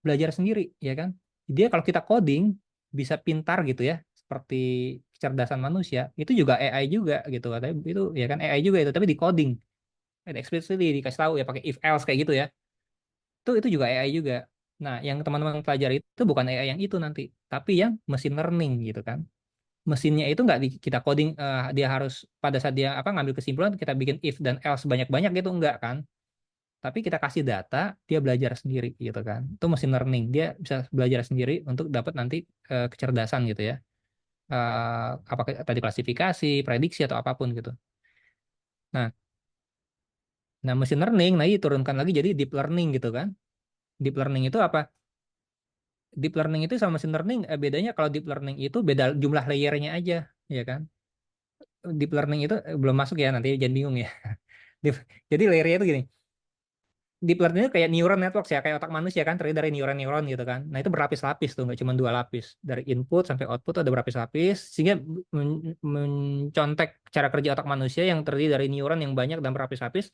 belajar sendiri, ya kan? Dia kalau kita coding bisa pintar gitu ya, seperti kecerdasan manusia, itu juga AI juga gitu. Tapi itu ya kan AI juga itu, tapi di coding, explicitly dikasih tahu ya pakai if else kayak gitu ya. Itu juga AI juga. Nah, yang teman-teman pelajari itu bukan AI yang itu nanti, tapi yang machine learning gitu kan. Mesinnya itu nggak kita coding, dia harus pada saat dia apa ngambil kesimpulan kita bikin if dan else banyak-banyak gitu enggak kan. Tapi kita kasih data, dia belajar sendiri gitu kan. Itu machine learning, dia bisa belajar sendiri untuk dapat nanti kecerdasan gitu ya. Apakah tadi klasifikasi, prediksi atau apapun gitu. Nah, machine learning, nah diturunkan lagi jadi deep learning gitu kan. Deep learning itu apa? Deep learning itu sama machine learning, bedanya kalau deep learning itu beda jumlah layernya aja, ya kan? Deep learning itu belum masuk ya, nanti jangan bingung ya. Jadi layernya itu gini, deep learning itu kayak neural network ya, kayak otak manusia kan, terdiri dari neuron-neuron gitu kan. Nah itu berlapis-lapis tuh, nggak cuma dua lapis. Dari input sampai output tuh ada berlapis-lapis, sehingga mencontek cara kerja otak manusia yang terdiri dari neuron yang banyak dan berlapis-lapis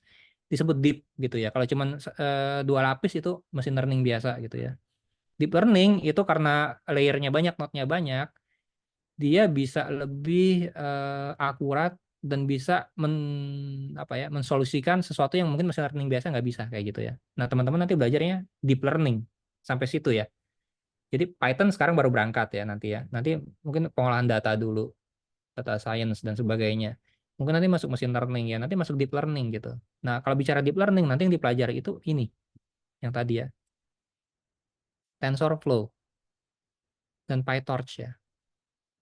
disebut deep gitu ya. Kalau cuma dua lapis itu machine learning biasa gitu ya. Deep learning itu karena layernya banyak, node-nya banyak, dia bisa lebih akurat dan bisa apa ya, mensolusikan sesuatu yang mungkin machine learning biasa nggak bisa kayak gitu ya. Nah, teman-teman nanti belajarnya deep learning sampai situ ya. Jadi Python sekarang baru berangkat ya nanti ya. Nanti mungkin pengolahan data dulu, data science dan sebagainya. Mungkin nanti masuk machine learning ya, nanti masuk deep learning gitu. Nah, kalau bicara deep learning nanti yang dipelajari itu ini yang tadi ya, TensorFlow dan PyTorch ya.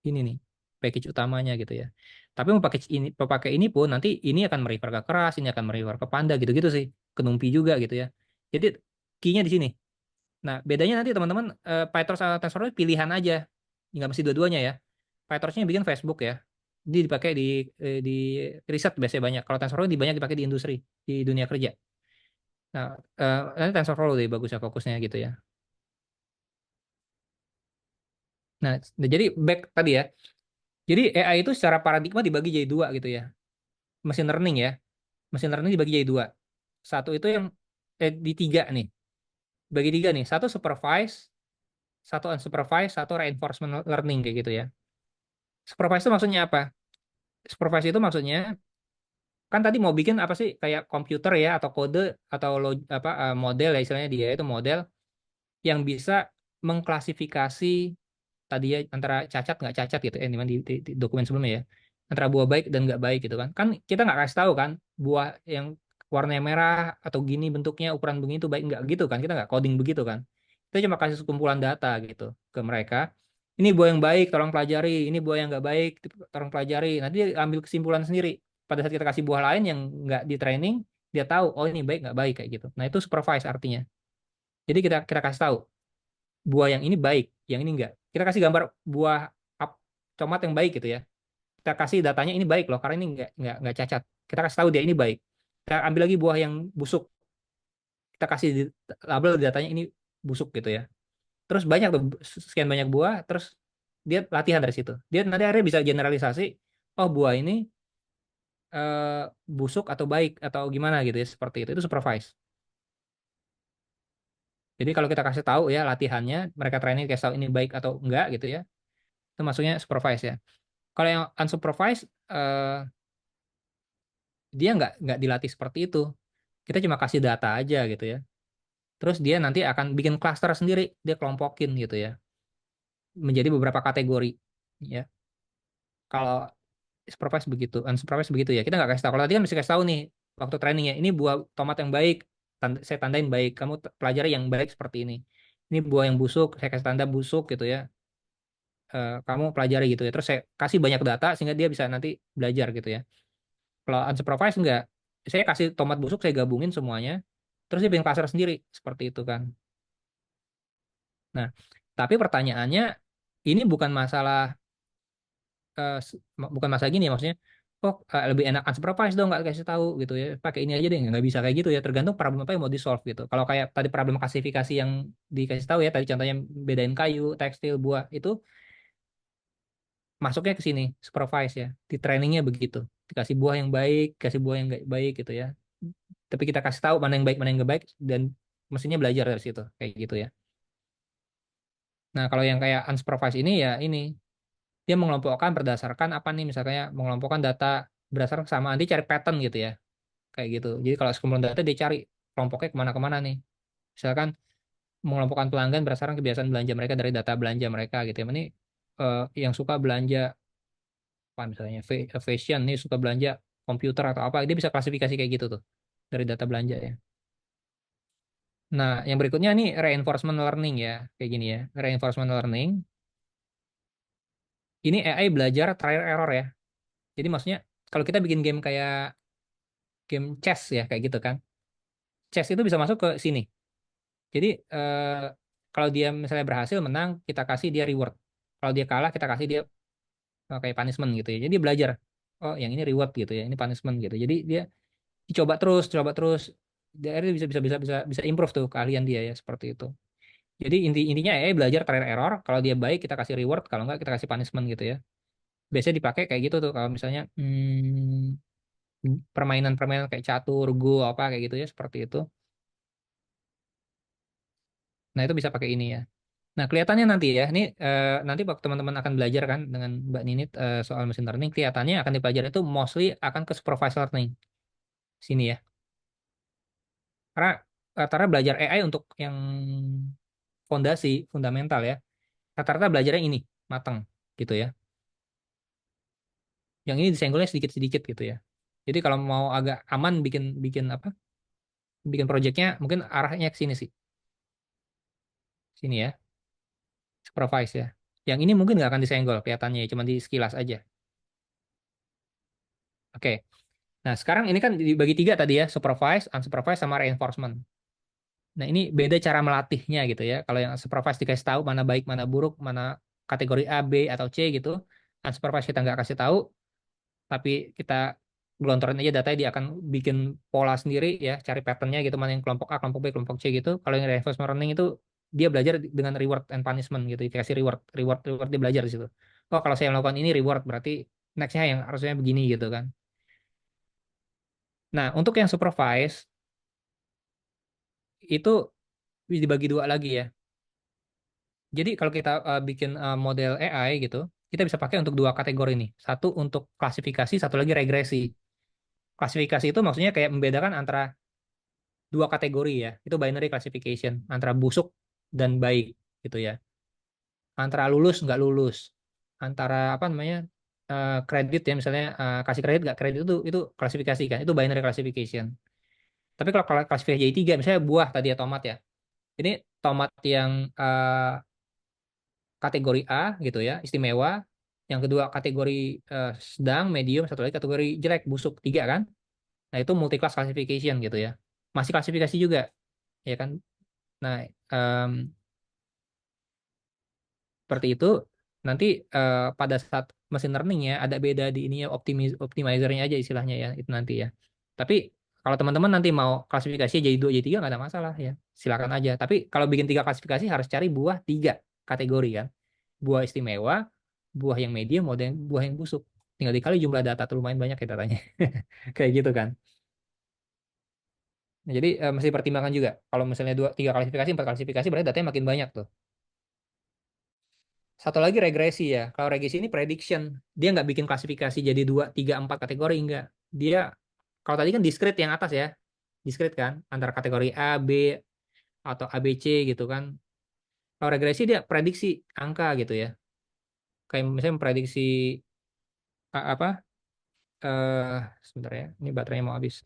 Ini nih package utamanya gitu ya. Tapi mau pakai ini pun nanti ini akan merefer ke keras, ini akan merefer ke Panda gitu-gitu sih, ke NumPy juga gitu ya. Jadi key-nya di sini. Nah, bedanya nanti teman-teman PyTorch sama TensorFlow pilihan aja. Nggak mesti dua-duanya ya. PyTorch-nya bikin Facebook ya. Dia dipakai di riset biasanya banyak. Kalau TensorFlow banyak dipakai di industri, di dunia kerja. Nah, nanti TensorFlow deh bagusnya fokusnya gitu ya. Nah, jadi back tadi ya. Jadi AI itu secara paradigma dibagi jadi dua gitu ya. Machine learning ya. Machine learning dibagi jadi dua. Satu itu yang di tiga nih. Bagi tiga nih. Satu supervised, satu unsupervised, satu reinforcement learning kayak gitu ya. Supervised itu maksudnya apa? Supervised itu maksudnya kan tadi mau bikin apa sih kayak komputer ya atau kode atau model ya istilahnya dia itu model yang bisa mengklasifikasi tadi ya antara cacat nggak cacat gitu ya di dokumen sebelumnya ya antara buah baik dan nggak baik gitu kan kita nggak kasih tahu kan buah yang warnanya merah atau gini bentuknya ukuran begini itu baik nggak gitu kan kita nggak coding begitu kan kita cuma kasih sekumpulan data gitu ke mereka ini buah yang baik tolong pelajari ini buah yang nggak baik tolong pelajari nanti dia ambil kesimpulan sendiri pada saat kita kasih buah lain yang nggak di training dia tahu oh ini baik nggak baik kayak gitu nah itu supervise artinya jadi kita kita kasih tahu buah yang ini baik, yang ini enggak. Kita kasih gambar buah tomat yang baik gitu ya. Kita kasih datanya ini baik loh, karena ini enggak cacat. Kita kasih tahu dia ini baik. Kita ambil lagi buah yang busuk. Kita kasih label datanya ini busuk gitu ya. Terus banyak tuh sekian banyak buah, terus dia latihan dari situ. Dia nanti akhirnya bisa generalisasi, oh buah ini busuk atau baik atau gimana gitu ya seperti itu. Itu supervise. Jadi kalau kita kasih tahu ya latihannya, mereka training kasih tahu ini baik atau enggak gitu ya. Itu maksudnya supervise ya. Kalau yang unsupervised, dia nggak dilatih seperti itu. Kita cuma kasih data aja gitu ya. Terus dia nanti akan bikin klaster sendiri, dia kelompokin gitu ya, menjadi beberapa kategori. Ya, kalau supervised begitu, unsupervised begitu ya. Kita nggak kasih tahu. Kalau tadi kan mesti kasih tahu nih waktu trainingnya. Ini buah tomat yang baik, saya tandain baik. Kamu pelajari yang baik seperti ini. Ini buah yang busuk, saya kasih tanda busuk gitu ya. Kamu pelajari gitu ya. Terus saya kasih banyak data sehingga dia bisa nanti belajar gitu ya. Kalau unsupervised enggak, saya kasih tomat busuk, saya gabungin semuanya, terus dia bikin cluster sendiri, seperti itu kan. Nah, tapi pertanyaannya, ini bukan masalah gini ya, maksudnya, kok lebih enak unsupervised dong, nggak kasih tahu gitu ya, pakai ini aja deh, nggak bisa kayak gitu ya, tergantung problem apa yang mau di solve gitu. Kalau kayak tadi problem klasifikasi yang dikasih tahu ya, tadi contohnya bedain kayu, tekstil, buah, itu masuknya ke sini, supervise ya, di trainingnya begitu, dikasih buah yang baik, kasih buah yang nggak baik gitu ya. Tapi kita kasih tahu mana yang baik mana yang nggak baik dan mesinnya belajar dari situ kayak gitu ya. Nah, kalau yang kayak unsupervised ini ya ini dia mengelompokkan berdasarkan apa nih misalnya mengelompokkan data berdasarkan kesamaan dia cari pattern gitu ya kayak gitu. Jadi kalau sekumpulan data dia cari kelompoknya kemana-kemana nih. Misalkan mengelompokkan pelanggan berdasarkan kebiasaan belanja mereka dari data belanja mereka gitu ya. Ini yang suka belanja apa misalnya fashion nih suka belanja komputer atau apa dia bisa klasifikasi kayak gitu tuh dari data belanja ya. Nah, yang berikutnya nih reinforcement learning ya kayak gini ya. Reinforcement learning ini AI belajar trial error ya. Jadi maksudnya kalau kita bikin game kayak game chess ya kayak gitu kan. Chess itu bisa masuk ke sini. Jadi kalau dia misalnya berhasil menang, kita kasih dia reward. Kalau dia kalah, kita kasih dia kayak punishment gitu ya. Jadi dia belajar. Oh, yang ini reward gitu ya, ini punishment gitu. Jadi dia coba terus, coba terus. Dia akhirnya bisa improve tuh keahlian dia ya seperti itu. Jadi intinya AI belajar trial error. Kalau dia baik kita kasih reward, kalau enggak kita kasih punishment gitu ya. Biasanya dipakai kayak gitu tuh. Kalau misalnya permainan-permainan kayak catur, Go apa kayak gitu ya seperti itu. Nah itu bisa pakai ini ya. Nah, kelihatannya nanti ya, ini nanti waktu teman-teman akan belajar kan dengan Mbak Ninit soal machine learning, kelihatannya akan dipelajari itu mostly akan ke supervised learning sini ya. Karena rata-rata belajar AI untuk yang fundamental ya. Rata-rata belajarnya ini matang gitu ya. Yang ini disenggolnya sedikit-sedikit gitu ya. Jadi kalau mau agak aman bikin bikin apa? Bikin projectnya mungkin arahnya ke sini sih. Sini ya, supervise ya. Yang ini mungkin nggak akan disenggol kelihatannya, ya, cuma di sekilas aja. Oke. Nah, sekarang ini kan dibagi tiga tadi ya, supervise, unsupervised, sama reinforcement. Nah, ini beda cara melatihnya gitu ya. Kalau yang supervise dikasih tahu mana baik, mana buruk, mana kategori A, B, atau C gitu. Unsupervised kita nggak kasih tahu, tapi kita gelontorin aja datanya, dia akan bikin pola sendiri ya, cari patternnya gitu, mana yang kelompok A, kelompok B, kelompok C gitu. Kalau yang reinforcement learning itu dia belajar dengan reward and punishment gitu, dikasih reward dia belajar di situ. Oh, kalau saya melakukan ini reward berarti nextnya yang harusnya begini gitu kan. Nah, untuk yang supervise itu dibagi dua lagi ya. Jadi kalau kita bikin model AI gitu, kita bisa pakai untuk dua kategori nih. Satu untuk klasifikasi, satu lagi regresi. Klasifikasi itu maksudnya kayak membedakan antara dua kategori ya. Itu binary classification antara busuk dan baik gitu ya. Antara lulus nggak lulus. Antara apa namanya kredit ya misalnya kasih kredit nggak kredit itu klasifikasi kan. Itu binary classification. Tapi kalau klasifikasi jadi tiga, misalnya buah tadi ya tomat ya. Ini tomat yang kategori A gitu ya, istimewa. Yang kedua kategori sedang, medium, satu lagi kategori jelek, busuk, tiga kan. Nah, itu multi class classification gitu ya. Masih klasifikasi juga, ya kan. Nah, em, seperti itu nanti pada saat machine learning ya ada beda di ininya optimizernya aja istilahnya ya, itu nanti ya. Tapi kalau teman-teman nanti mau klasifikasi jadi dua, jadi tiga nggak ada masalah ya. Silakan aja. Tapi kalau bikin tiga klasifikasi harus cari buah tiga kategori kan. Buah istimewa, buah yang medium, dan buah yang busuk. Tinggal dikali jumlah data tuh lumayan banyak ya datanya. Kayak gitu kan. Nah, jadi mesti pertimbangkan juga. Kalau misalnya dua, tiga klasifikasi, empat klasifikasi, berarti datanya makin banyak tuh. Satu lagi regresi ya. Kalau regresi ini prediction. Dia nggak bikin klasifikasi jadi dua, tiga, empat kategori, enggak. Dia, kalau tadi kan discrete yang atas ya. Discrete kan. Antara kategori A, B, atau A, B, C gitu kan. Kalau regresi dia prediksi angka gitu ya. Kayak misalnya memprediksi apa sebentar ya, ini baterainya mau habis.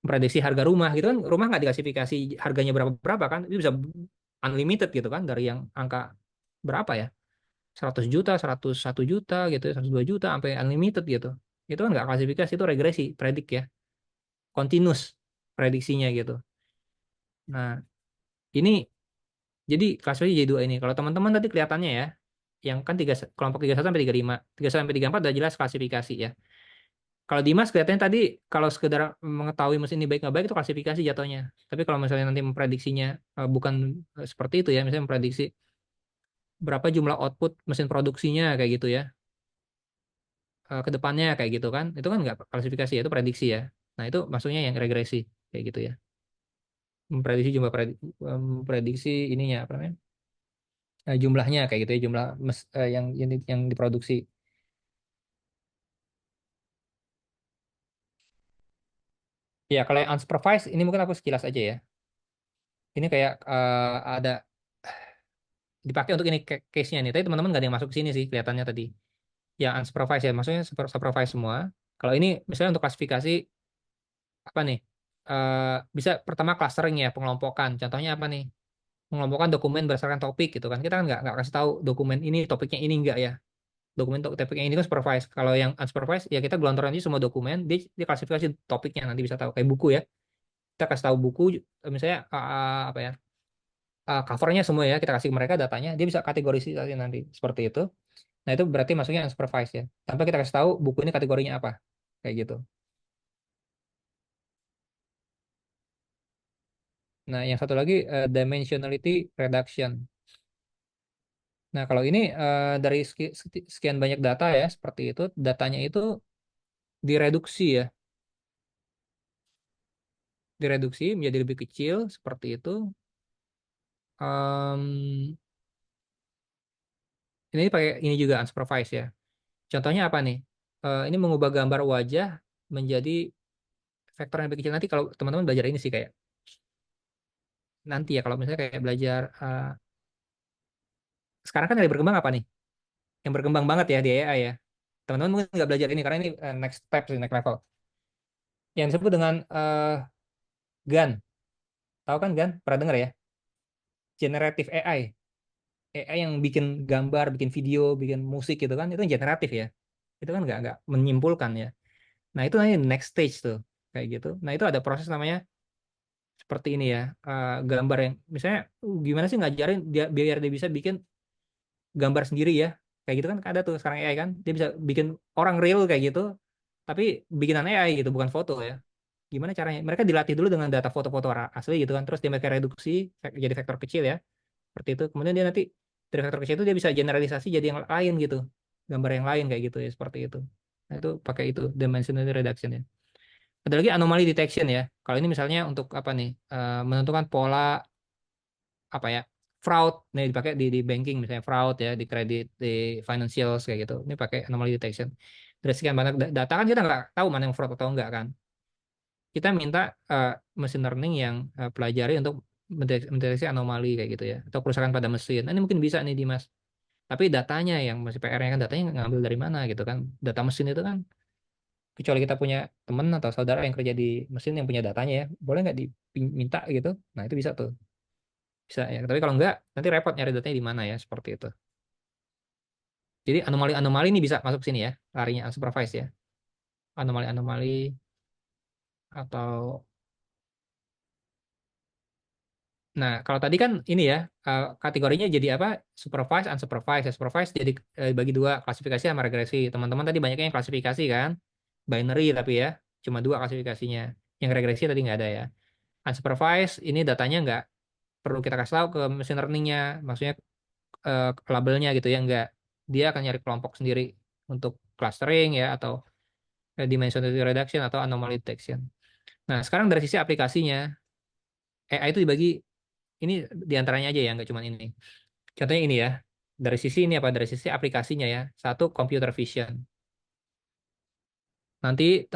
Prediksi harga rumah gitu kan, rumah nggak diklasifikasi harganya berapa berapa kan, itu bisa unlimited gitu kan dari yang angka berapa ya, 100 juta, 101 juta gitu, 102 juta sampai unlimited gitu. Itu kan nggak klasifikasi, itu regresi, predik ya, continuous prediksinya gitu. Nah, ini jadi klasifikasi jadi dua ini. Kalau teman-teman tadi kelihatannya ya, yang kan kelompok 31 sampai 35, 31 sampai 34 udah jelas klasifikasi ya. Kalau Dimas kelihatannya tadi kalau sekedar mengetahui mesin ini baik nggak baik itu klasifikasi jatuhnya. Tapi kalau misalnya nanti memprediksinya bukan seperti itu ya, misalnya memprediksi berapa jumlah output mesin produksinya kayak gitu ya, ke depannya kayak gitu kan, itu kan nggak klasifikasi ya, itu prediksi ya. Nah itu maksudnya yang regresi kayak gitu ya, memprediksi jumlah memprediksi ininya apa namanya jumlahnya kayak gitu ya, jumlah yang diproduksi. Ya, kalau yang unsupervised ini mungkin aku sekilas aja ya. Ini kayak ada dipakai untuk ini case-nya nih. Tapi teman-teman nggak ada yang masuk ke sini sih kelihatannya tadi. Yang unsupervised ya, maksudnya supervised semua. Kalau ini misalnya untuk klasifikasi apa nih? Bisa pertama clustering ya, pengelompokan. Contohnya apa nih? Mengelompokkan dokumen berdasarkan topik gitu kan. Kita kan nggak kasih tahu dokumen ini topiknya ini enggak ya. Dokumen topiknya ini kan supervised. Kalau yang unsupervised ya kita gelontorin aja semua dokumen, dia klasifikasi topiknya nanti bisa tahu kayak buku ya. Kita kasih tahu buku misalnya apa ya? Covernya semua ya, kita kasih mereka datanya, dia bisa kategorisasi nanti seperti itu. Nah, itu berarti masuknya unsupervised ya. Tanpa kita kasih tahu buku ini kategorinya apa. Kayak gitu. Nah, yang satu lagi dimensionality reduction. Nah, kalau ini dari sekian banyak data ya, seperti itu, datanya itu direduksi ya, direduksi menjadi lebih kecil, seperti itu. Em, ini pakai ini juga unsupervised ya. Contohnya apa nih? Ini mengubah gambar wajah menjadi vektor yang lebih kecil. Nanti kalau teman-teman belajar ini sih kayak, nanti ya kalau misalnya kayak belajar, sekarang kan yang berkembang apa nih? Yang berkembang banget ya di AI ya. Teman-teman mungkin nggak belajar ini karena ini next step sih, next level. Yang disebut dengan GAN. Tahu kan GAN? Pernah dengar ya? Generative AI. AI yang bikin gambar, bikin video, bikin musik gitu kan, itu yang generatif ya. Itu kan nggak menyimpulkan ya. Nah itu nanti next stage tuh kayak gitu. Nah itu ada proses namanya seperti ini ya, gambar yang misalnya gimana sih ngajarin dia biar dia bisa bikin gambar sendiri ya, kayak gitu kan ada tuh sekarang AI kan, dia bisa bikin orang real kayak gitu, tapi bikinan AI gitu bukan foto ya. Gimana caranya? Mereka dilatih dulu dengan data foto-foto asli gitu kan, terus dia mereka reduksi jadi vektor kecil ya, seperti itu. Kemudian dia nanti dari vektor kecil itu dia bisa generalisasi jadi yang lain gitu, gambar yang lain kayak gitu ya, seperti itu. Nah itu pakai itu dimensional reduction ya. Ada lagi anomaly detection ya. Kalau ini misalnya untuk apa nih? Menentukan pola apa ya? Fraud nih dipakai di banking misalnya fraud ya, di kredit, di financials kayak gitu. Ini pakai anomaly detection. Dari sekian banyak data kan kita nggak tahu mana yang fraud atau enggak kan. Kita minta machine learning yang pelajari untuk mendeteksi anomali kayak gitu ya, atau kerusakan pada mesin. Nah, ini mungkin bisa nih Dimas. Tapi datanya yang masih PR-nya kan, datanya ngambil dari mana gitu kan? Data mesin itu kan, kecuali kita punya teman atau saudara yang kerja di mesin yang punya datanya ya, boleh nggak diminta gitu? Nah itu bisa tuh, bisa ya. Tapi kalau nggak, nanti repot nyari datanya di mana ya, seperti itu. Jadi anomali-anomali ini bisa masuk sini ya, larinya unsupervised ya. Anomali-anomali atau nah, kalau tadi kan ini ya, kategorinya jadi apa? Supervised, unsupervised. Ya, supervised jadi bagi dua, klasifikasi sama regresi. Teman-teman tadi banyaknya yang klasifikasi kan, binary tapi ya, cuma dua klasifikasinya. Yang regresi tadi nggak ada ya. Unsupervised ini datanya nggak perlu kita kasih tahu ke machine learning-nya, maksudnya labelnya gitu ya, nggak. Dia akan nyari kelompok sendiri untuk clustering ya, atau dimensionality reduction atau anomaly detection. Nah, sekarang dari sisi aplikasinya, AI itu dibagi ini diantaranya aja ya, nggak cuma ini. Contohnya ini ya, dari sisi ini apa? Dari sisi aplikasinya ya. Satu, computer vision. Nanti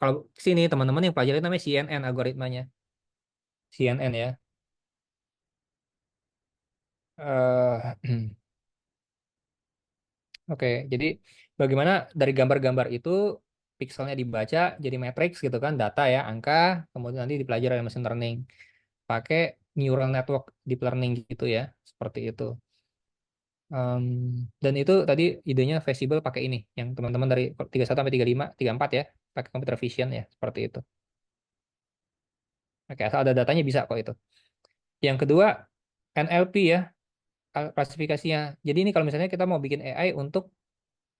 kalau sini teman-teman yang pelajari namanya CNN algoritmanya. CNN ya. eh Oke, jadi bagaimana dari gambar-gambar itu pixelnya dibaca jadi matriks gitu kan, data ya, angka, kemudian nanti dipelajari oleh machine learning. Pakai neural network deep learning gitu ya, seperti itu. Em, dan itu tadi idenya visible pakai ini, yang teman-teman dari 31 sampai 35, 34 ya, pakai computer vision ya, seperti itu. Oke, asal ada datanya bisa kok itu. Yang kedua, NLP ya, klasifikasinya. Jadi ini kalau misalnya kita mau bikin AI untuk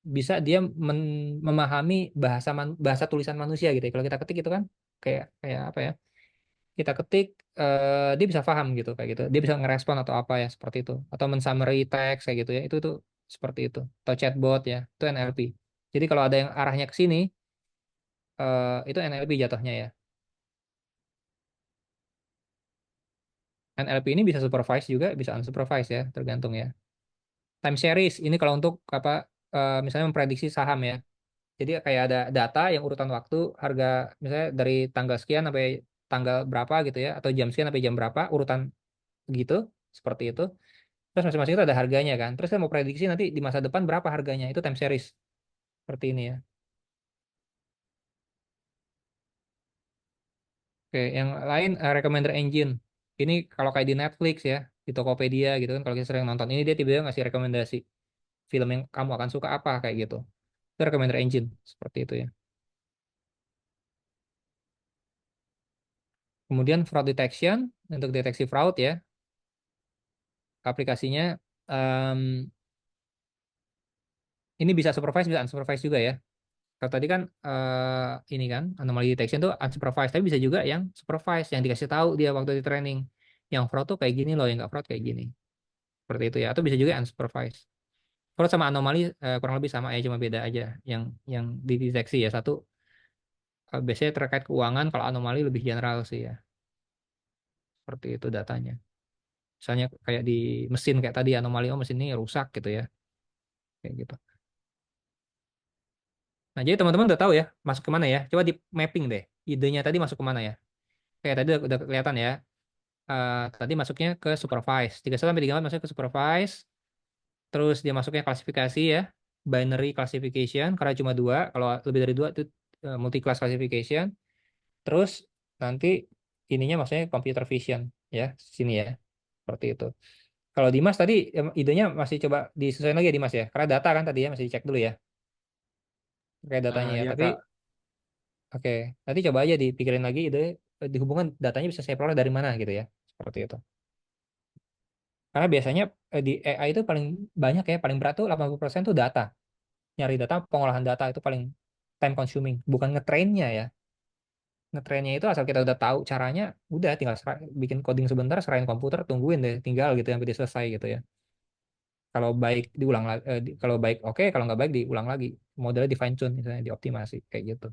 bisa dia memahami bahasa tulisan manusia gitu ya. Kalau kita ketik itu kan kayak kayak apa ya? Kita ketik dia bisa paham gitu kayak gitu. Dia bisa ngerespon atau apa ya seperti itu. Atau mensummary teks kayak gitu ya. Itu tuh seperti itu. Atau chatbot ya, itu NLP. Jadi kalau ada yang arahnya ke sini itu NLP jatuhnya ya. NLP ini bisa supervised juga, bisa unsupervised ya, tergantung ya. time series ini kalau untuk apa misalnya memprediksi saham ya. Jadi kayak ada data yang urutan waktu harga misalnya dari tanggal sekian sampai tanggal berapa gitu ya atau jam sekian sampai jam berapa urutan gitu seperti itu. Terus masing-masing itu ada harganya kan. Terus kita mau prediksi nanti di masa depan berapa harganya itu time series seperti ini ya. Oke, yang lain recommender engine. Ini kalau kayak di Netflix ya, di Tokopedia gitu kan kalau kita sering nonton ini dia tiba-tiba ngasih rekomendasi film yang kamu akan suka apa kayak gitu. Itu recommender engine seperti itu ya. Kemudian fraud detection untuk deteksi fraud ya. Aplikasinya em, ini bisa supervised bisa unsupervised juga ya. Kalau tadi kan ini kan anomaly detection tuh unsupervised, tapi bisa juga yang supervised yang dikasih tahu dia waktu di training. Yang fraud tuh kayak gini loh, yang nggak fraud kayak gini. Seperti itu ya. Atau bisa juga unsupervised. Fraud sama anomali kurang lebih sama ya, cuma beda aja yang dideteksi ya. Satu biasanya terkait keuangan, kalau anomali lebih general sih ya. Seperti itu datanya. Misalnya kayak di mesin kayak tadi anomali oh mesin ini rusak gitu ya. Kayak gitu. Nah, jadi teman-teman udah tahu ya masuk kemana ya. Coba di mapping deh. Idenya tadi masuk kemana ya. Kayak tadi udah kelihatan ya. Tadi masuknya ke supervise. 31 sampai 34 masuknya ke supervise. Terus dia masuknya klasifikasi ya. Binary classification. Karena cuma dua. Kalau lebih dari dua itu multi class classification. Terus nanti ininya maksudnya computer vision ya. Sini ya. Seperti itu. Kalau Dimas tadi idenya masih coba disesuaikan lagi ya Dimas ya. Karena data kan tadi ya masih dicek dulu ya. Kayak datanya ya. Ya Tapi Kak. oke, nanti coba aja dipikirin lagi ide dihubungkan datanya bisa saya peroleh dari mana gitu ya. Seperti itu. Karena biasanya di AI itu paling banyak ya, paling berat tuh 80% tuh data. Nyari data, pengolahan data itu paling time consuming, bukan ngetrainnya ya. Ngetrainnya itu asal kita udah tahu caranya, udah tinggal bikin coding sebentar, serahin komputer, tungguin deh, tinggal gitu sampai dia selesai gitu ya. Kalau baik diulang lagi, kalau baik oke, kalau nggak baik diulang lagi. Modelnya di fine tune misalnya, dioptimasi kayak gitu.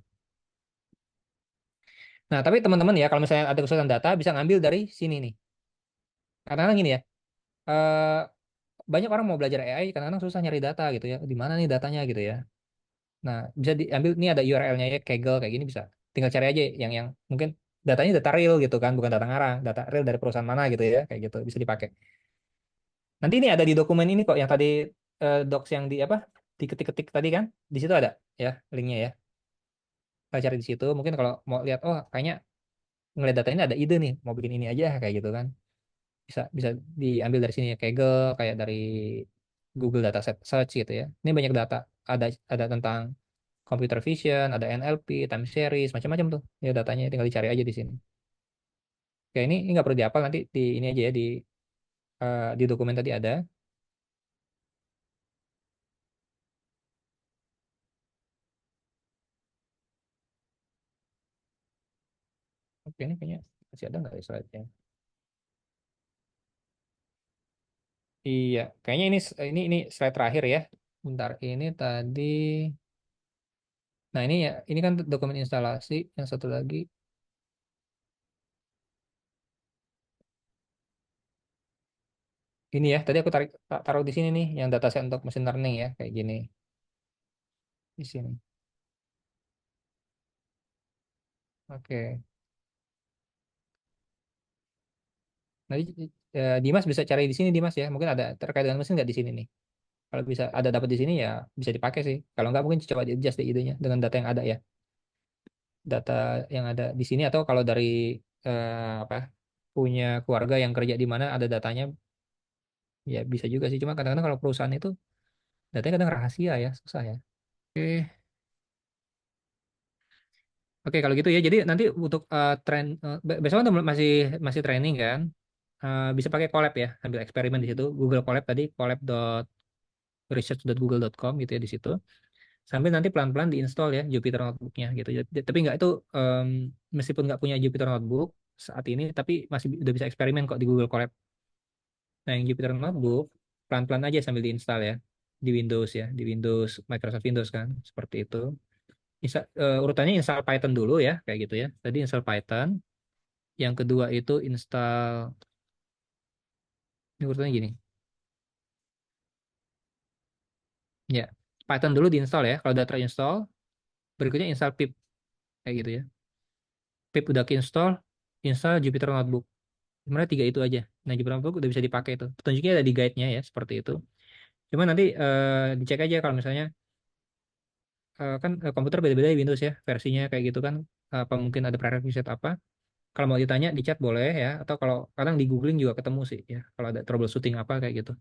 Nah, tapi teman-teman ya, kalau misalnya ada kesulitan data, bisa ngambil dari sini nih. Kadang-kadang gini ya, eh, banyak orang mau belajar AI, kadang-kadang susah nyari data gitu ya. Di mana nih datanya gitu ya. Nah, bisa diambil, ini ada URL-nya ya, Kaggle kayak gini bisa. Tinggal cari aja yang mungkin datanya data real gitu kan, bukan data ngarang, data real dari perusahaan mana gitu ya, kayak gitu, bisa dipakai. Nanti ini ada di dokumen ini kok, yang tadi docs yang di apa, diketik-ketik tadi kan, di situ ada ya, linknya ya. Kita cari di situ, mungkin kalau mau lihat, oh kayaknya ngeliat data ini ada ide nih, mau bikin ini aja, kayak gitu kan. Bisa bisa diambil dari sini ya Kaggle kayak dari Google Dataset Search gitu ya. Ini banyak data, ada tentang computer vision, ada NLP, time series, macam-macam tuh. Ya datanya tinggal dicari aja di sini. Oke, ini nggak perlu dihafal nanti di ini aja ya di dokumen tadi ada. Oke, ini kayaknya masih ada nggak ya slide-nya? Iya, kayaknya ini slide terakhir ya. Bentar, ini tadi. Nah, ini ya, ini kan dokumen instalasi. Yang satu lagi ini ya. Tadi aku taruh di sini nih, yang dataset untuk machine learning ya, kayak gini di sini. Oke. Nanti Dimas bisa cari di sini Dimas ya. Mungkin ada terkait dengan mesin nggak di sini nih. Kalau bisa ada dapat di sini ya bisa dipakai sih. Kalau nggak mungkin coba di adjust deh idenya dengan data yang ada ya. Data yang ada di sini atau kalau dari apa punya keluarga yang kerja di mana ada datanya ya bisa juga sih. Cuma kadang-kadang kalau perusahaan itu datanya kadang rahasia ya, susah ya. Oke. Oke, kalau gitu ya. Jadi nanti untuk besok kan masih masih training kan. Bisa pakai Colab ya, ambil eksperimen di situ. Google Colab tadi, colab.research.google.com gitu ya di situ. Sambil nanti pelan-pelan diinstal ya Jupyter Notebook-nya gitu. Tapi nggak itu meskipun nggak punya Jupyter Notebook saat ini, tapi masih udah bisa eksperimen kok di Google Colab. Nah, yang Jupyter Notebook pelan-pelan aja sambil diinstal ya di Windows ya, di Windows Microsoft Windows kan, seperti itu. Urutannya install Python dulu ya, kayak gitu ya. Tadi install Python. Yang kedua itu install, ini urutannya gini. Ya, Python dulu diinstal ya. Kalau udah terinstall, berikutnya install pip kayak gitu ya. Pip udah install, install Jupyter Notebook. Sebenarnya tiga itu aja. Nah, Jupyter Notebook udah bisa dipakai itu. Petunjuknya ada di guide-nya ya, seperti itu. Cuma nanti dicek aja kalau misalnya kan komputer beda-beda ya Windows ya, versinya kayak gitu kan. Apa mungkin ada prerequisite apa? Kalau mau ditanya di chat boleh ya, atau kalau kadang di googling juga ketemu sih ya. Kalau ada troubleshooting apa kayak gitu.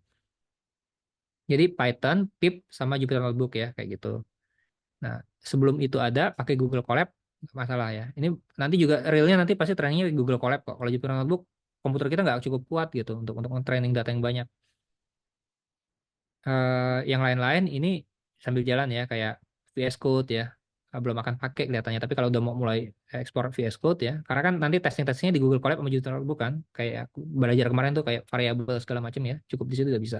Jadi Python, pip, sama Jupyter Notebook ya kayak gitu. Nah, sebelum itu ada pakai Google Colab nggak masalah ya. Ini nanti juga realnya nanti pasti trainingnya di Google Colab kok. Kalau Jupyter Notebook komputer kita nggak cukup kuat gitu untuk training data yang banyak. Yang lain-lain ini sambil jalan ya kayak VS Code ya. Belum akan pakai kelihatannya. Tapi kalau udah mau mulai ekspor VS Code ya, karena kan nanti testing-testingnya di Google Colab sama Jupyter Notebook kan. Kayak aku belajar kemarin tuh kayak variabel segala macam ya. Cukup di situ udah bisa.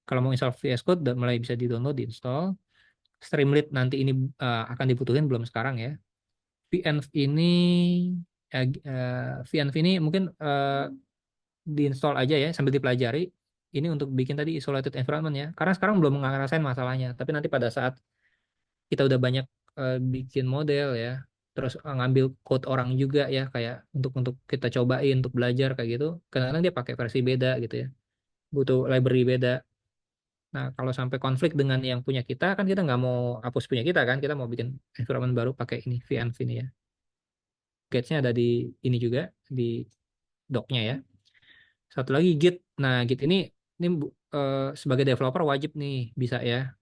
Kalau mau install VS Code udah mulai bisa di-download, di-install. Streamlit nanti ini akan dibutuhin belum sekarang ya. VNV ini VNV ini mungkin diinstal aja ya sambil dipelajari. Ini untuk bikin tadi isolated environment ya. Karena sekarang belum ngerasain masalahnya. Tapi nanti pada saat kita udah banyak bikin model ya, terus ngambil code orang juga ya, kayak untuk kita cobain untuk belajar kayak gitu. Kadang-kadang dia pakai versi beda gitu ya. Butuh library beda. Nah, kalau sampai konflik dengan yang punya kita, kan kita nggak mau hapus punya kita kan, kita mau bikin environment baru pakai ini, VNV ini ya. Guide-nya ada di ini juga, di doc-nya ya. Satu lagi Git. Nah, Git ini sebagai developer wajib nih bisa ya.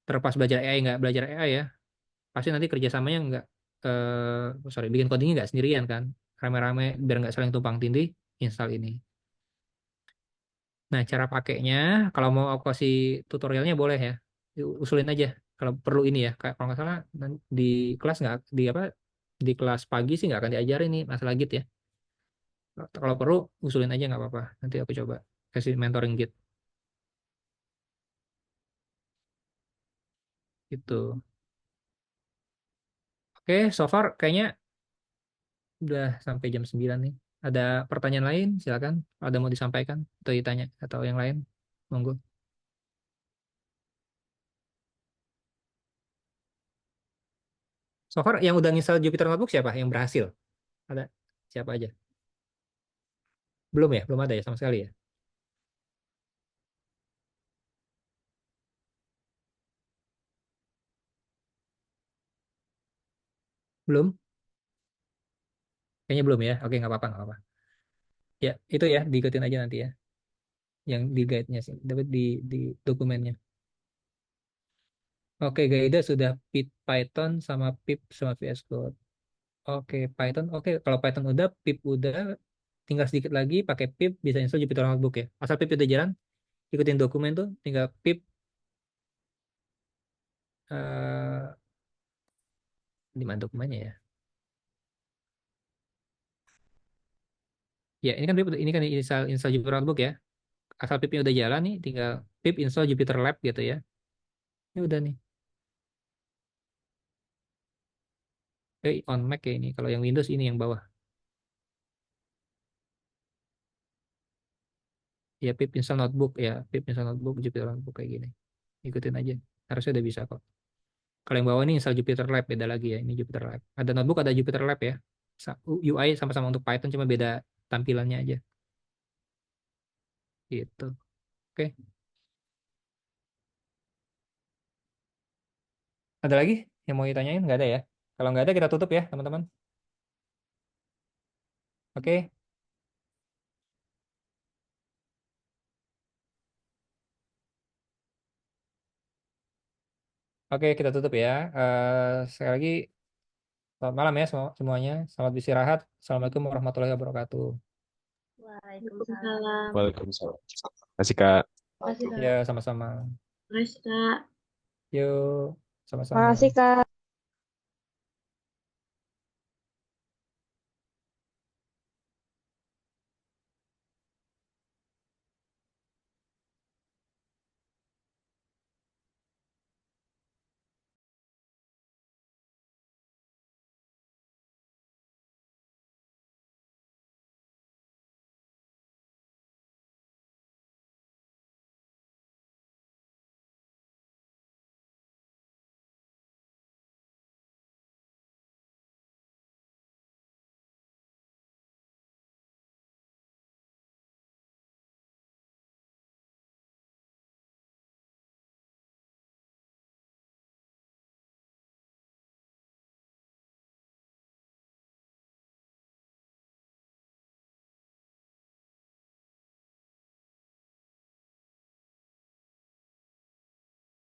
Terlepas belajar AI nggak belajar AI ya, pasti nanti kerjasamanya nggak, bikin codingnya nggak sendirian kan. Rame-rame biar nggak saling tumpang tindih, install ini. Nah, cara pakainya, kalau mau aku kasih tutorialnya boleh ya. Usulin aja kalau perlu ini ya. Kalau nggak salah di kelas nggak di apa di kelas pagi sih nggak akan diajarin nih masalah Git ya. Kalau perlu usulin aja nggak apa-apa. Nanti aku coba kasih mentoring Git gitu. Oke, so far kayaknya udah sampai jam 9 nih. Ada pertanyaan lain? Silakan. Ada mau disampaikan atau ditanya atau yang lain? Monggo. So far yang udah install Jupyter Notebook siapa? Yang berhasil? Ada siapa aja? Belum ya? Belum ada ya sama sekali ya? Belum? Kayaknya belum ya. Oke, nggak apa-apa, nggak apa-apa. Ya, itu ya, diikutin aja nanti ya. Yang di guide-nya sih, dapat di dokumennya. Oke, guide sudah Python sama pip sama VS Code. Oke, Python. Oke, kalau Python udah, pip udah, tinggal sedikit lagi pakai pip bisa install Jupyter Notebook ya. Asal pip udah jalan, ikutin dokumen tuh, tinggal pip eh di mana dokumennya ya? Ya, ini kan pip ini kan install Jupyter Notebook ya. Asal pipnya udah jalan nih, tinggal pip install Jupyter Lab gitu ya. Ini udah nih. On Mac ya ini. Kalau yang Windows ini yang bawah. Ya pip install notebook ya, pip install notebook Jupyter Notebook kayak gini. Ikutin aja. Harusnya udah bisa kok. Kalau yang bawah ini install Jupyter Lab beda lagi ya. Ini Jupyter Lab. Ada notebook, ada Jupyter Lab ya. UI sama-sama untuk Python cuma beda tampilannya aja. Gitu. Oke. Ada lagi yang mau ditanyain? Nggak ada ya? Kalau nggak ada kita tutup ya teman-teman. Oke. Oke, kita tutup ya. Sekali lagi selamat malam ya semuanya. Selamat istirahat. Assalamualaikum warahmatullahi wabarakatuh. Waalaikumsalam. Waalaikumsalam. Terima kasih, Kak. Makasih, Kak. Ya, sama-sama. Terus, Kak. Yuk, sama-sama. Makasih, Kak.